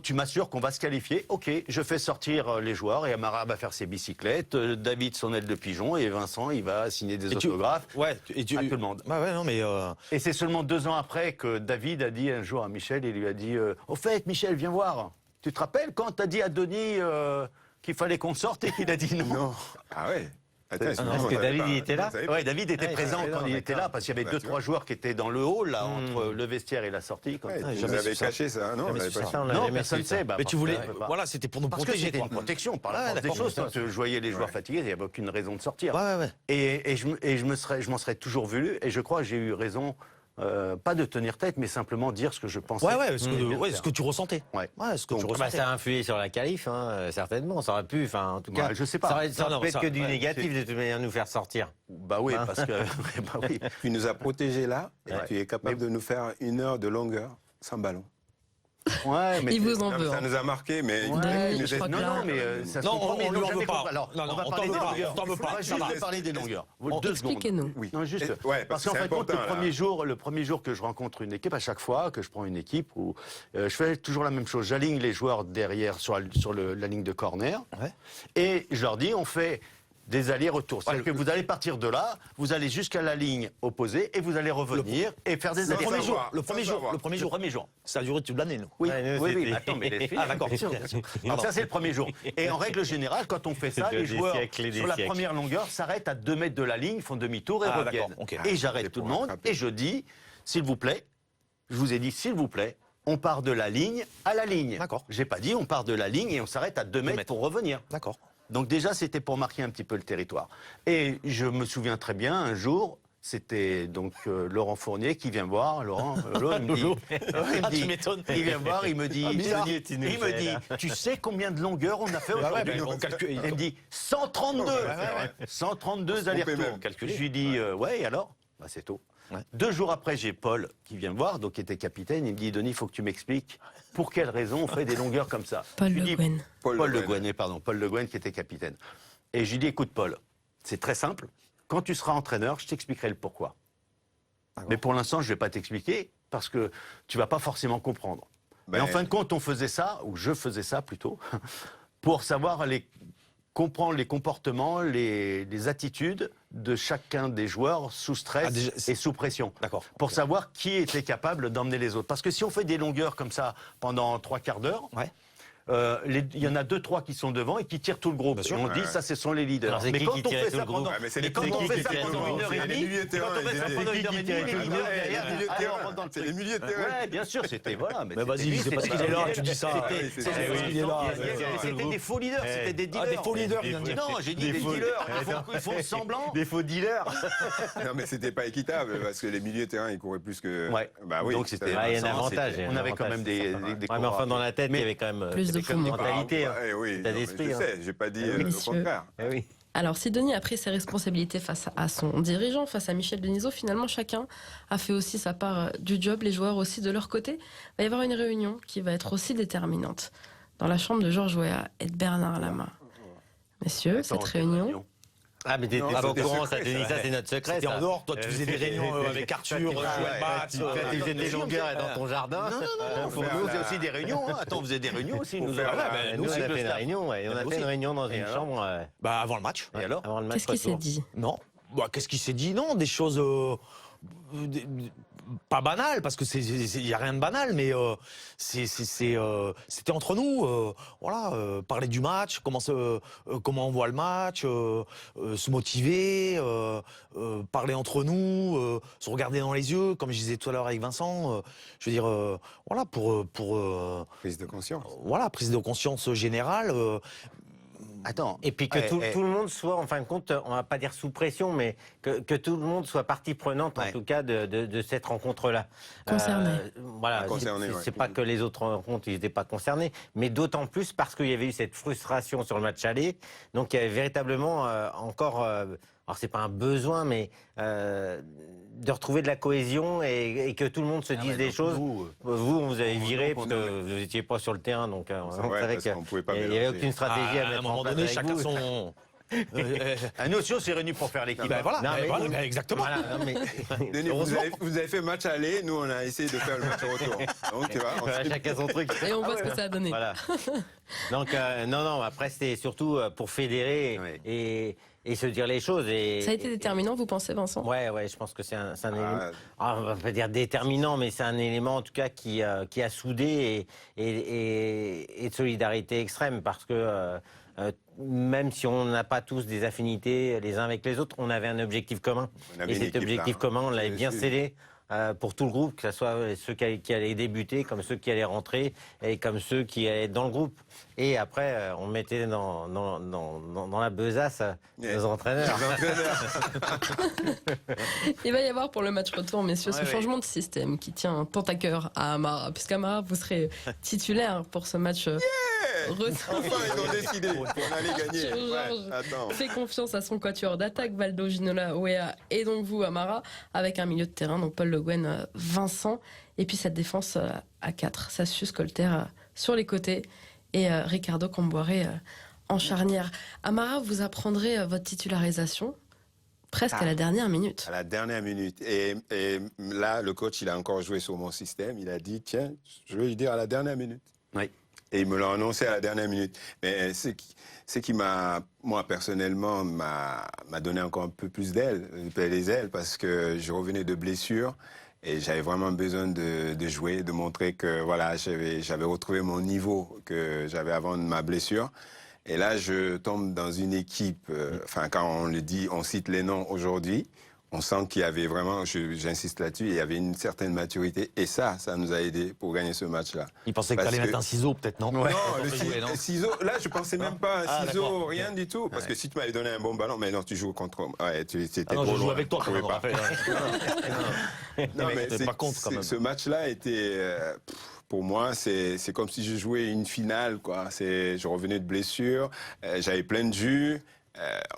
tu m'assures qu'on va se qualifier, ok, je fais sortir les joueurs et Amara va faire ses bicyclettes, David son aile de pigeon et Vincent, il va signer des autographes Ouais, et à tout le monde. Ouais, non, mais. Et c'est seulement 2 ans après que David a dit un jour à Michel, il lui a dit au fait, Michel, viens voir. Tu te rappelles quand tu as dit à Denis qu'il fallait qu'on sorte et qu'il a dit non, Non. Ah ouais. Attends, non, parce que David, il était là. Ouais, David était Ah, il présent était quand là, il était là, d'accord. parce qu'il y avait Bah, 2, tu 3 vois. joueurs qui étaient dans le hall, là, entre le vestiaire et la sortie. Comme ça. Ouais, jamais vous avez su ça. caché ça, non? on Jamais l'avait su pas ça. su. Ça, on l'avait Non, jamais personne su, ne ça. sait. Bah, Mais tu voulais. on peut pas. Voilà, c'était pour nous Parce que protéger. c'était quoi. une protection par la Ouais, force des d'accord, choses. Quand d'accord. je voyais les joueurs Ouais. fatigués, il n'y avait aucune raison de sortir. Ouais. Et je m'en serais toujours voulu. Et je crois que j'ai eu raison, pas de tenir tête, mais simplement dire ce que je pensais. Ouais, ce Bien que, faire. ce que tu ressentais. Ouais. Ce que tu Bah, ressentais. ça a influé sur la qualif, certainement. Ça aurait pu, enfin, en tout cas. Ouais, je sais pas. Ça aurait Non, pu être ça- que du ouais, négatif de toute manière, nous faire sortir. Bah oui, parce que. bah oui. Tu nous as protégés là, et Ouais. tu es capable de nous faire 1 heure de longueur sans ballon. Ouais, mais Il vous en Non, veut. ça hein. nous a marqué, mais Ouais, il nous je crois est- que Non, là- non, mais ça se Non, comprend, mais on ils lui l'ont en jamais veut pas. compris. Alors, Non, on va on parler t'en des veut pas, longueurs. on t'en veut pas, Moi, ça je va. vais parler des longueurs. 2 secondes. Expliquez-nous. Oui. Non, juste. Ouais, Parce que qu'en c'est fin de compte, important, là. le premier jour que je rencontre une équipe, à chaque fois que je prends une équipe, où, je fais toujours la même chose. J'aligne les joueurs derrière sur la ligne de corner. Ouais. Et je leur dis, on fait des allers-retours. C'est-à-dire que vous allez partir de là, vous allez jusqu'à la ligne opposée et vous allez revenir et faire des Le allers-retours. premier jour, Le premier sans jour, savoir. le premier Le jour. premier jour. Ça a duré toute l'année, nous. Oui, Ouais, nous, oui, c'était- mais attends, mais les filles, Ah, d'accord. bien sûr. Donc ça, c'est le premier jour. Et en règle générale, quand on fait ça, C'était les des joueurs, siècles et des sur la siècles. première longueur, s'arrêtent à 2 mètres de la ligne, font demi-tour et Ah, reviennent. d'accord, ok. Et C'est j'arrête tout pour le monde rattraper. et je dis, s'il vous plaît, je vous ai dit, s'il vous plaît, on part de la ligne à la ligne. D'accord. J'ai pas dit, on part de la ligne et on s'arrête à 2 mètres mètres. pour revenir. D'accord. Donc déjà, c'était pour marquer un petit peu le territoire. Et je me souviens très bien, un jour, c'était donc Laurent Fournier qui vient me voir. Laurent, il me dit, il me Ah, tu dit- m'étonnes. il vient me voir, il me dit, bizarre. il Tu nous me fais, dit, là. tu sais combien de longueur on a fait aujourd'hui? on calcule. Il me dit 132. Ouais. 132 On se allers-retours. trompait même. Calculé. Je lui dis, ouais, et alors? Bah, c'est tôt. Ouais. 2 jours après, j'ai Paul qui vient me voir, donc qui était capitaine. Il me dit, Denis, il faut que tu m'expliques pour quelle raison on fait des longueurs comme ça. Paul Je lui Le dis, Guen. Paul Le Guen, Paul Le Guen qui était capitaine. Et je lui dis, écoute Paul, c'est très simple. Quand tu seras entraîneur, je t'expliquerai le pourquoi. Mais pour l'instant, je ne vais pas t'expliquer parce que tu vas pas forcément comprendre. Mais Ben- en fin de compte, on faisait ça, ou je faisais ça plutôt, pour savoir comprendre les comportements, les attitudes de chacun des joueurs sous stress Ah, déjà, et sous pression. D'accord. Pour savoir qui était capable d'emmener les autres. Parce que si on fait des longueurs comme ça pendant 3/4 d'heure, Ouais. il y en a 2-3 qui sont devant et qui tirent tout le groupe. Bien sûr. Et on dit, Ouais. ça, ce sont les leaders. Alors, c'est Mais qui quand qui on tirait fait tout ça le groupe pendant, Ouais, mais c'est mais les quand petits on qui fait ça tiraient tout le pendant groupe. 1 heure et C'est les demie, milieux de terrain, quand on fait ça ils pendant étaient- 1 heure et demie, qui les tiraient tout le leaders groupe. derrière, Les milieux de allez, on terrain. rentre dans le C'est les truc. milieux de terrain. Ouais, bien sûr, c'était voilà. Mais vas-y, c'est parce qu'il est là, tu dis ça. C'était C'est parce qu'il est là. c'était des faux leaders, c'était des dealers. Ah, des faux leaders, il vient de dire. Non, j'ai dit des faux- dealers. Ils font semblant. Des faux dealers. Non, mais c'était pas équitable parce que les milieux de terrain, ils couraient plus que. Ouais. Bah oui. Donc c'était. Ouais, il y a un Vincent, avantage. c'était- il y a On un avait quand avantage, même des c'est certain. des Ouais, mais enfin, dans la tête, il y avait quand même Plus de une poumons. mentalité. hein. Oui, T'as non, d'esprit, je hein. sais, j'ai pas dit le Messieurs. contraire. Eh oui. Alors, si Denis a pris ses responsabilités face à son dirigeant, face à Michel Denisot, finalement, chacun a fait aussi sa part du job, les joueurs aussi de leur côté. Il va y avoir une réunion qui va être aussi déterminante dans la chambre de Georges Weah et de Bernard Lama. Messieurs, Attends, cette réunion... Ah, mais t'es Non, pas au c'était courant, secret, ça, Denis, ça, c'est notre secret. C'était ça. en dehors, toi tu faisais des réunions avec Arthur, jouer le match. Tu faisais des longueurs dans ton jardin. Non, pour faire nous, la- c'est aussi des réunions. Hein. Attends, on faisait des réunions aussi. Nous, faire avons- la- ben, Nous, on aussi, a le fait une staff. réunion, ouais. On a fait une réunion dans une alors chambre. Bah avant le match. Et alors Avant le match. Qu'est-ce qui s'est retour. dit? Non. Bah, qu'est-ce qui s'est dit? Non, des choses pas banales, parce que il y a rien de banal, mais c'était entre nous. Voilà, parler du match, comment on voit le match, se motiver, parler entre nous, se regarder dans les yeux, comme je disais tout à l'heure avec Vincent. Je veux dire, voilà, pour Prise de conscience. voilà, prise de conscience générale. Attends. Et puis que tout le monde soit, en fin de compte, on va pas dire sous pression, mais que tout le monde soit partie prenante, en Ouais. tout cas, de cette rencontre-là. Concerné. Voilà, Concerné, c'est ouais. c'est pas que les autres rencontres, ils n'étaient pas concernés, mais d'autant plus parce qu'il y avait eu cette frustration sur le match aller. Donc il y avait véritablement encore, alors c'est pas un besoin, mais de retrouver de la cohésion et que tout le monde se dise des choses. Vous, on vous avez viré parce que vous n'étiez pas sur le terrain, donc on Ouais, savait parce qu'on pouvait pas qu'il n'y avait mélanger. aucune stratégie à À un mettre en moment place donné, avec chacun vous. son. Nous aussi, on s'est réunis pour faire l'équipe. Ben voilà, Non, mais- voilà, ben exactement. Voilà, non, mais Denis, vous avez fait match aller, nous on a essayé de faire le match retour. Donc tu vois, on voilà, s'est- chacun son truc. Et on voit ce que ça a donné. Voilà. Donc non, après c'était surtout pour fédérer Ouais. et se dire les choses. Et, Ça a été déterminant, vous pensez, Vincent? Ouais, je pense que c'est un élément, on va pas dire déterminant, mais c'est un élément en tout cas qui a soudé et de solidarité extrême parce que même si on n'a pas tous des affinités les uns avec les autres, on avait un objectif commun. On avait Et une cet équipe, objectif là. commun, on l'avait C'est bien sûr. scellé. Pour tout le groupe, que ce soit ceux qui allaient débuter, comme ceux qui allaient rentrer, et comme ceux qui allaient être dans le groupe. Et après, on mettait dans la besace nos entraîneurs. Il va y avoir pour le match retour, messieurs, ce Ouais, changement de système qui tient tant à cœur à Amara, puisqu'Amara, vous serez titulaire pour ce match retour. Enfin, ils ont décidé qu'on allait gagner. Georges Ouais, attends. fait confiance à son quatuor d'attaque, Valdo, Ginola, Weah et donc vous, Amara, avec un milieu de terrain, donc Paul Le Guen, Vincent, et puis cette défense à 4, Sassius Colter sur les côtés et Ricardo Comboiré en charnière. Amara, vous apprendrez votre titularisation presque à la dernière minute. À la dernière minute. Et là, le coach, il a encore joué sur mon système. Il a dit, tiens, je vais lui dire à la dernière minute. Oui. Et il me l'a annoncé à la dernière minute. Mais ce qui m'a, moi personnellement, m'a donné encore un peu plus d'ailes, les ailes, parce que je revenais de blessure et j'avais vraiment besoin de jouer, de montrer que voilà, j'avais retrouvé mon niveau que j'avais avant de ma blessure. Et là, je tombe dans une équipe, enfin, quand on le dit, on cite les noms aujourd'hui, on sent qu'il y avait vraiment, j'insiste là-dessus, il y avait une certaine maturité. Et ça nous a aidé pour gagner ce match-là. Il pensait que Parce t'allais que- mettre un ciseau, peut-être, non? Non, le jouer, non ciseau, là, je pensais même pas Ah, à ciseau, d'accord. rien du tout. Parce que si tu m'avais donné un bon ballon, mais non, tu joues contre. Ouais, c'était Ah non, trop je joue loin, avec toi tu quand pouvais même. pas. Rappelle. Non, Mais mais t'es pas contre, quand même. ce match-là était. Pour moi, c'est comme si je jouais une finale, quoi. Je revenais de blessure, j'avais plein de jus.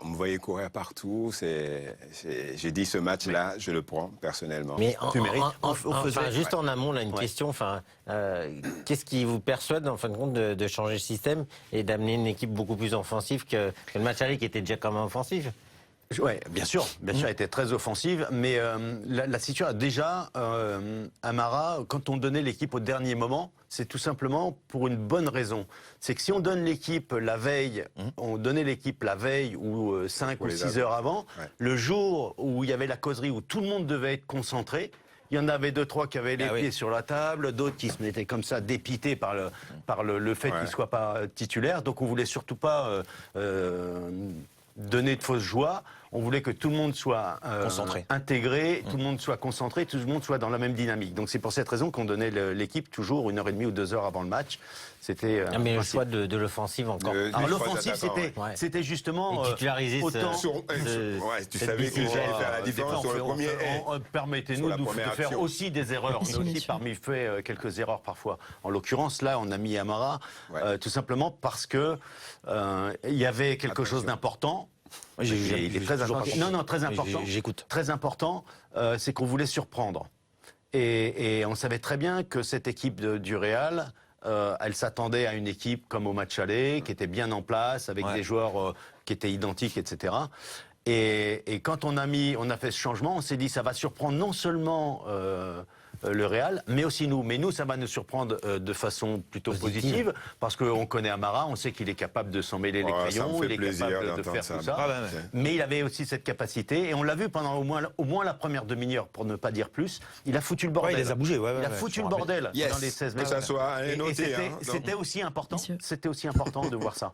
On me voyait courir partout. J'ai dit ce match-là, je le prends personnellement. Mais Tu mérites. enfin, juste en amont, là, une question. Enfin, qu'est-ce qui vous persuade, en fin de compte, de changer le système et d'amener une équipe beaucoup plus offensive que le match aller qui était déjà quand même offensif? Oui, bien sûr, elle était très offensive, mais la situation, déjà, Amara, quand on donnait l'équipe au dernier moment, c'est tout simplement pour une bonne raison. C'est que si on donne l'équipe la veille, on donnait l'équipe la veille ou 5 Pour ou les 6 heures avant, Ouais. le jour où il y avait la causerie, où tout le monde devait être concentré, il y en avait 2-3 qui avaient les pieds sur la table, d'autres qui se mettaient comme ça dépités par le fait Ouais. qu'ils ne soient pas titulaires. Donc on voulait surtout pas donner de fausses joies. On voulait que tout le monde soit Concentré. intégré, tout le monde soit concentré, tout le monde soit dans la même dynamique. Donc c'est pour cette raison qu'on donnait l'équipe toujours 1h30 ou 2 heures avant le match. C'était Ah, mais le principe. choix de l'offensive encore. Le- Alors les trois l'offensive, attaquants, c'était ouais. c'était justement Et titulariser ce- autant. Ouais, tu cette savais que j'allais décision, faire la différence sur le premier. Permettez-nous Sur la de première faire action. aussi des erreurs. Bien On sûr, a bien aussi sûr. parmi fait quelques erreurs parfois. En l'occurrence, là, on a mis Amara Ouais. tout simplement parce que il y avait quelque Attention. chose d'important. Il est très important. Non, très important. J'écoute. Très important, c'est qu'on voulait surprendre. Et on savait très bien que cette équipe du Real, elle s'attendait à une équipe comme au match aller, qui était bien en place, avec des joueurs qui étaient identiques, etc. Et quand on a fait ce changement, on s'est dit ça va surprendre non seulement le Real, mais aussi nous. Mais nous, ça va nous surprendre de façon plutôt positive, parce qu'on connaît Amara, on sait qu'il est capable de s'en mêler les crayons, il est capable de faire tout ça. Mais il avait aussi cette capacité, et on l'a vu pendant au moins la première demi-heure, pour ne pas dire plus. Il a foutu le bordel. Il les a bougés, il a foutu le bordel dans les 16 mètres. Que ça soit noté. C'était aussi important. C'était aussi important de voir ça.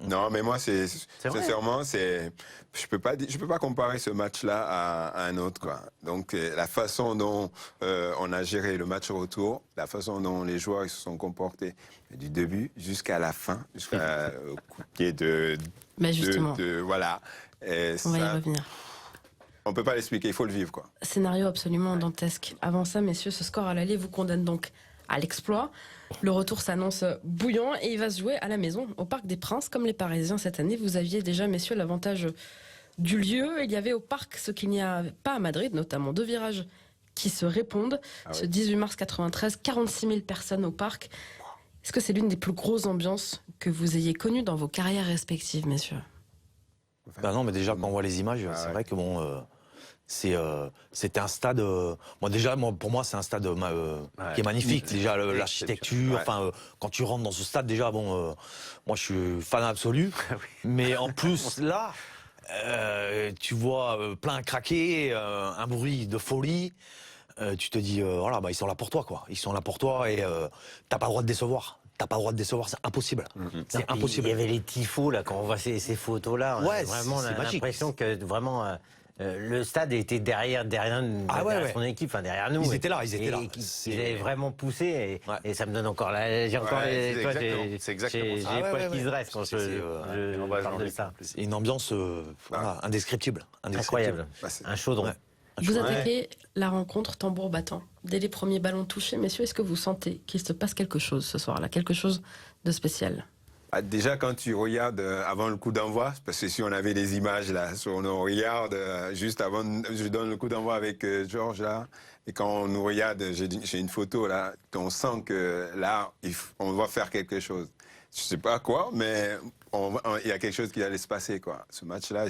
Non, mais moi, sincèrement, je peux pas comparer ce match-là à un autre, quoi. Donc, la façon dont on a géré le match retour, la façon dont les joueurs ils se sont comportés du début jusqu'à la fin, jusqu'au coup de pied Mais justement, voilà. Et on va y revenir. On peut pas l'expliquer, il faut le vivre, quoi. Scénario absolument dantesque. Avant ça, messieurs, ce score à l'aller vous condamne donc à l'exploit. Le retour s'annonce bouillant et il va se jouer à la maison, au Parc des Princes, comme les Parisiens cette année. Vous aviez déjà, messieurs, l'avantage du lieu. Il y avait au parc ce qu'il n'y a pas à Madrid, notamment 2 virages qui se répondent. Ce 18 mars 93, 46 000 personnes au parc. Est-ce que c'est l'une des plus grosses ambiances que vous ayez connues dans vos carrières respectives, messieurs? Bah non, mais déjà, quand on voit les images, c'est vrai que bon... c'était un stade. Pour moi, c'est un stade qui est magnifique. Déjà, l'architecture. Enfin, quand tu rentres dans ce stade, déjà, moi, je suis fan absolu. Mais en plus, là, tu vois plein craquer, un bruit de folie. Tu te dis, voilà, ils sont là pour toi, quoi. Ils sont là pour toi et t'as pas le droit de décevoir. T'as pas le droit de décevoir, c'est impossible. C'est impossible. Il y avait les tifos, là, quand on voit ces photos-là. Vraiment, on a l'impression que vraiment. Le stade était derrière son équipe, enfin derrière nous. Ils étaient là. Ils avaient vraiment poussé et ça me donne encore j'ai encore c'est exactement j'ai ça. les poils qui se dressent quand je parle de ça. C'est une ambiance indescriptible. Incroyable. Un chaudron. Vous attaquez la rencontre tambour battant. Dès les premiers ballons touchés, messieurs, est-ce que vous sentez qu'il se passe quelque chose ce soir-là, quelque chose de spécial? Déjà, quand tu regardes avant le coup d'envoi, parce que si on avait des images là, on nous regarde juste avant, je donne le coup d'envoi avec Georges là, et quand on nous regarde, j'ai une photo là, qu'on sent que là, on va faire quelque chose. Je sais pas quoi, mais il y a quelque chose qui allait se passer, quoi. Ce match-là,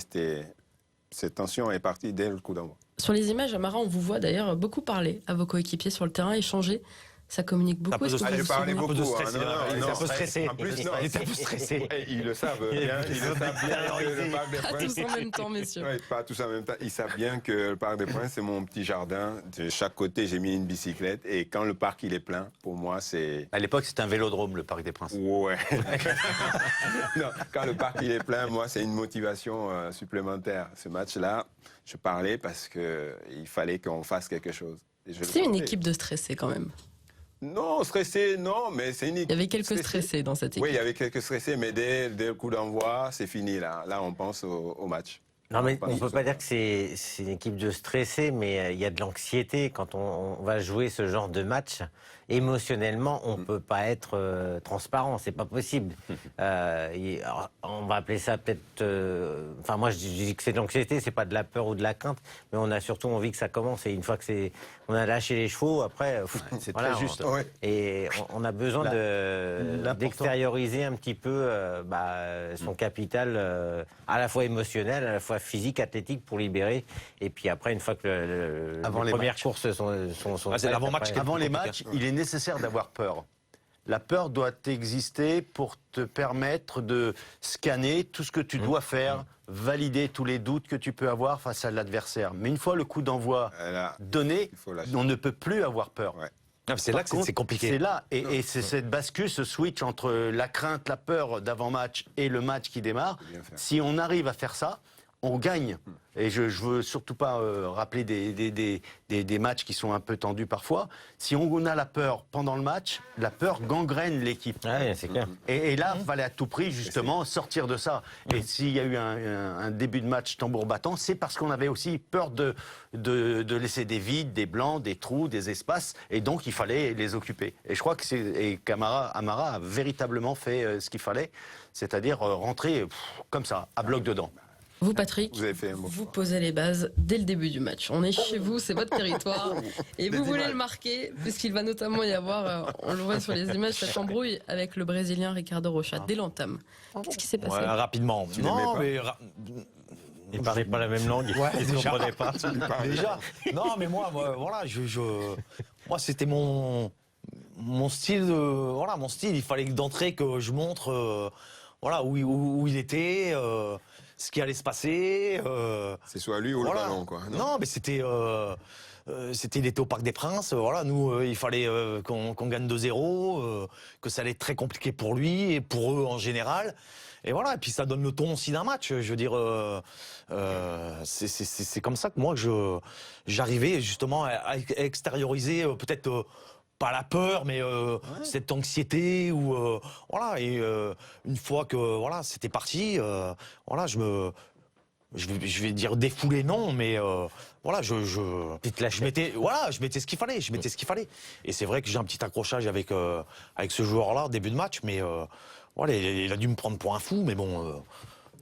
cette tension est partie dès le coup d'envoi. Sur les images, Amara, on vous voit d'ailleurs beaucoup parler à vos coéquipiers sur le terrain, échanger. Ça communique beaucoup. Je parlais beaucoup. Il était un peu stressé. En plus, non, il était un peu stressé. Ils le savent bien. Ils le savent bien que le Parc des Pas Princes. tous en même temps, messieurs. Ouais, pas tous en même temps. Ils savent bien que le Parc des Princes, c'est mon petit jardin. De chaque côté, j'ai mis une bicyclette. Et quand le parc il est plein, pour moi, c'est. À l'époque, c'était un vélodrome, le Parc des Princes. Ouais. Non, quand le parc il est plein, moi, c'est une motivation supplémentaire. Ce match-là, je parlais parce qu'il fallait qu'on fasse quelque chose. C'est une équipe de stressés quand même. Non, stressé, non, mais c'est une équipe. Il y avait quelques stressés dans cette équipe. Oui, il y avait quelques stressés, mais dès le coup d'envoi, c'est fini là. Là, on pense au match. Non, mais on ne peut pas dire que c'est une équipe de stressés, mais il y a de l'anxiété quand on va jouer ce genre de match. Émotionnellement, on ne peut pas être transparent, c'est pas possible. Alors, on va appeler ça peut-être. Enfin, moi, je dis que c'est de l'anxiété, c'est pas de la peur ou de la crainte, mais on a surtout envie que ça commence. Et une fois que on a lâché les chevaux, après, c'est très juste. Et on a besoin d'extérioriser un petit peu son capital, à la fois émotionnel, à la fois physique, athlétique, pour libérer. Et puis après, une fois que les premières courses sont c'est l'avant-match. Avant les matchs, il est nécessaire d'avoir peur. La peur doit exister pour te permettre de scanner tout ce que tu dois faire, valider tous les doutes que tu peux avoir face à l'adversaire. Mais une fois le coup d'envoi donné, on ne peut plus avoir peur. Ouais. C'est là que c'est compliqué. C'est là, et c'est cette bascule, ce switch entre la crainte, la peur d'avant-match et le match qui démarre. Si on arrive à faire ça, on gagne. Et je veux surtout pas rappeler des matchs qui sont un peu tendus parfois. Si on a la peur pendant le match, la peur gangrène l'équipe. Ouais, c'est clair. Et là, il fallait à tout prix, justement, sortir de ça. Et s'il y a eu un début de match tambour battant, c'est parce qu'on avait aussi peur de laisser des vides, des blancs, des trous, des espaces. Et donc, il fallait les occuper. Et je crois qu'Amara a véritablement fait ce qu'il fallait, c'est-à-dire rentrer comme ça, à bloc dedans. Vous, Patrick, Vous avez fait un bon vous choix. posez les bases dès le début du match. On est chez vous, c'est votre territoire. Et vous voulez le marquer, puisqu'il va notamment y avoir, on le voit sur les images, cette embrouille avec le Brésilien Ricardo Rocha dès l'entame. Qu'est-ce qui s'est passé? Ouais, rapidement. Tu l'aimais Non, pas mais Ils ne parlaient pas la même langue, Ouais, ils ne déjà. comprenaient pas. déjà. Non, mais moi voilà, moi c'était mon style mon style. Il fallait que d'entrée que je montre, voilà, où il était, ce qui allait se passer. C'est soit lui ou Voilà. le ballon, quoi. Non, mais il était au Parc des Princes. Voilà, nous, il fallait qu'on gagne 2-0, que ça allait être très compliqué pour lui et pour eux en général. Et voilà, et puis ça donne le ton aussi d'un match. Je veux dire, c'est comme ça que moi j'arrivais justement à extérioriser peut-être pas la peur, mais cette anxiété ou voilà. Et une fois que voilà, c'était parti, voilà, je vais dire défoulé, non, mais voilà, je mettais ce qu'il fallait, ce qu'il fallait. Et c'est vrai que j'ai un petit accrochage avec ce joueur-là début de match, mais voilà, il a dû me prendre pour un fou, mais bon.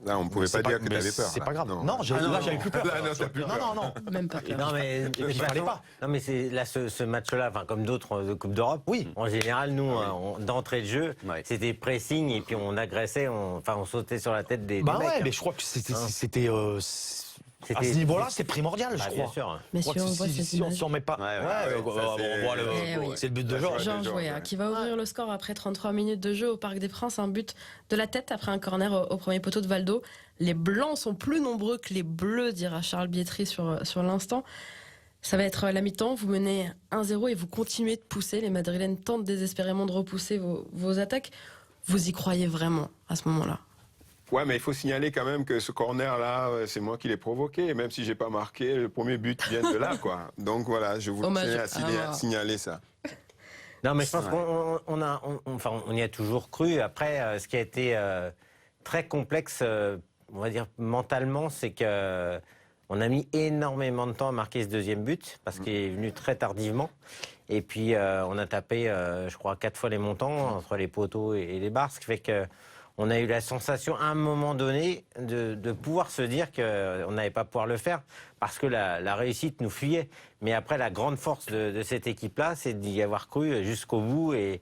Là, on ne pouvait pas dire que tu avais peur. C'est là. pas grave. Non, Non, là j'avais plus peur. Là, non, t'as plus peur. Non. Même pas peur. Non mais, Il fallait pas. Non mais c'est là ce match-là, enfin comme d'autres de Coupe d'Europe. Oui. En général, nous, d'entrée de jeu, Ouais. c'était pressing et puis on agressait, on sautait sur la tête des Bah mecs. ouais, mais je crois que c'était à ce niveau-là, c'est primordial, Bah, je bien sûr. sûr. Je crois Messieurs, que on voit ces si on images. s'en met pas, Ouais, ça, c'est- on voit Eh oui. c'est le but de Georges. Georges Georges, Weah, ouais. qui va ouvrir le score après 33 minutes de jeu au Parc des Princes, un but de la tête après un corner au premier poteau de Valdo. Les Blancs sont plus nombreux que les Bleus, dira Charles Bietri sur l'instant. Ça va être la mi-temps, vous menez 1-0 et vous continuez de pousser. Les Madrilènes tentent désespérément de repousser vos attaques. Vous y croyez vraiment à ce moment-là? Ouais, mais il faut signaler quand même que ce corner-là, c'est moi qui l'ai provoqué. Et même si j'ai pas marqué, le premier but vient de là, quoi. Donc voilà, je voulais Hommage. signaler ça. Non, mais je pense qu'on y a toujours cru. Après, ce qui a été très complexe, on va dire mentalement, c'est que on a mis énormément de temps à marquer ce deuxième but parce qu'il est venu très tardivement. Et puis on a tapé, je crois, 4 fois les montants entre les poteaux et les barres, ce qui fait que on a eu la sensation à un moment donné de pouvoir se dire qu'on n'allait pas pouvoir le faire parce que la réussite nous fuyait. Mais après, la grande force de cette équipe-là, c'est d'y avoir cru jusqu'au bout et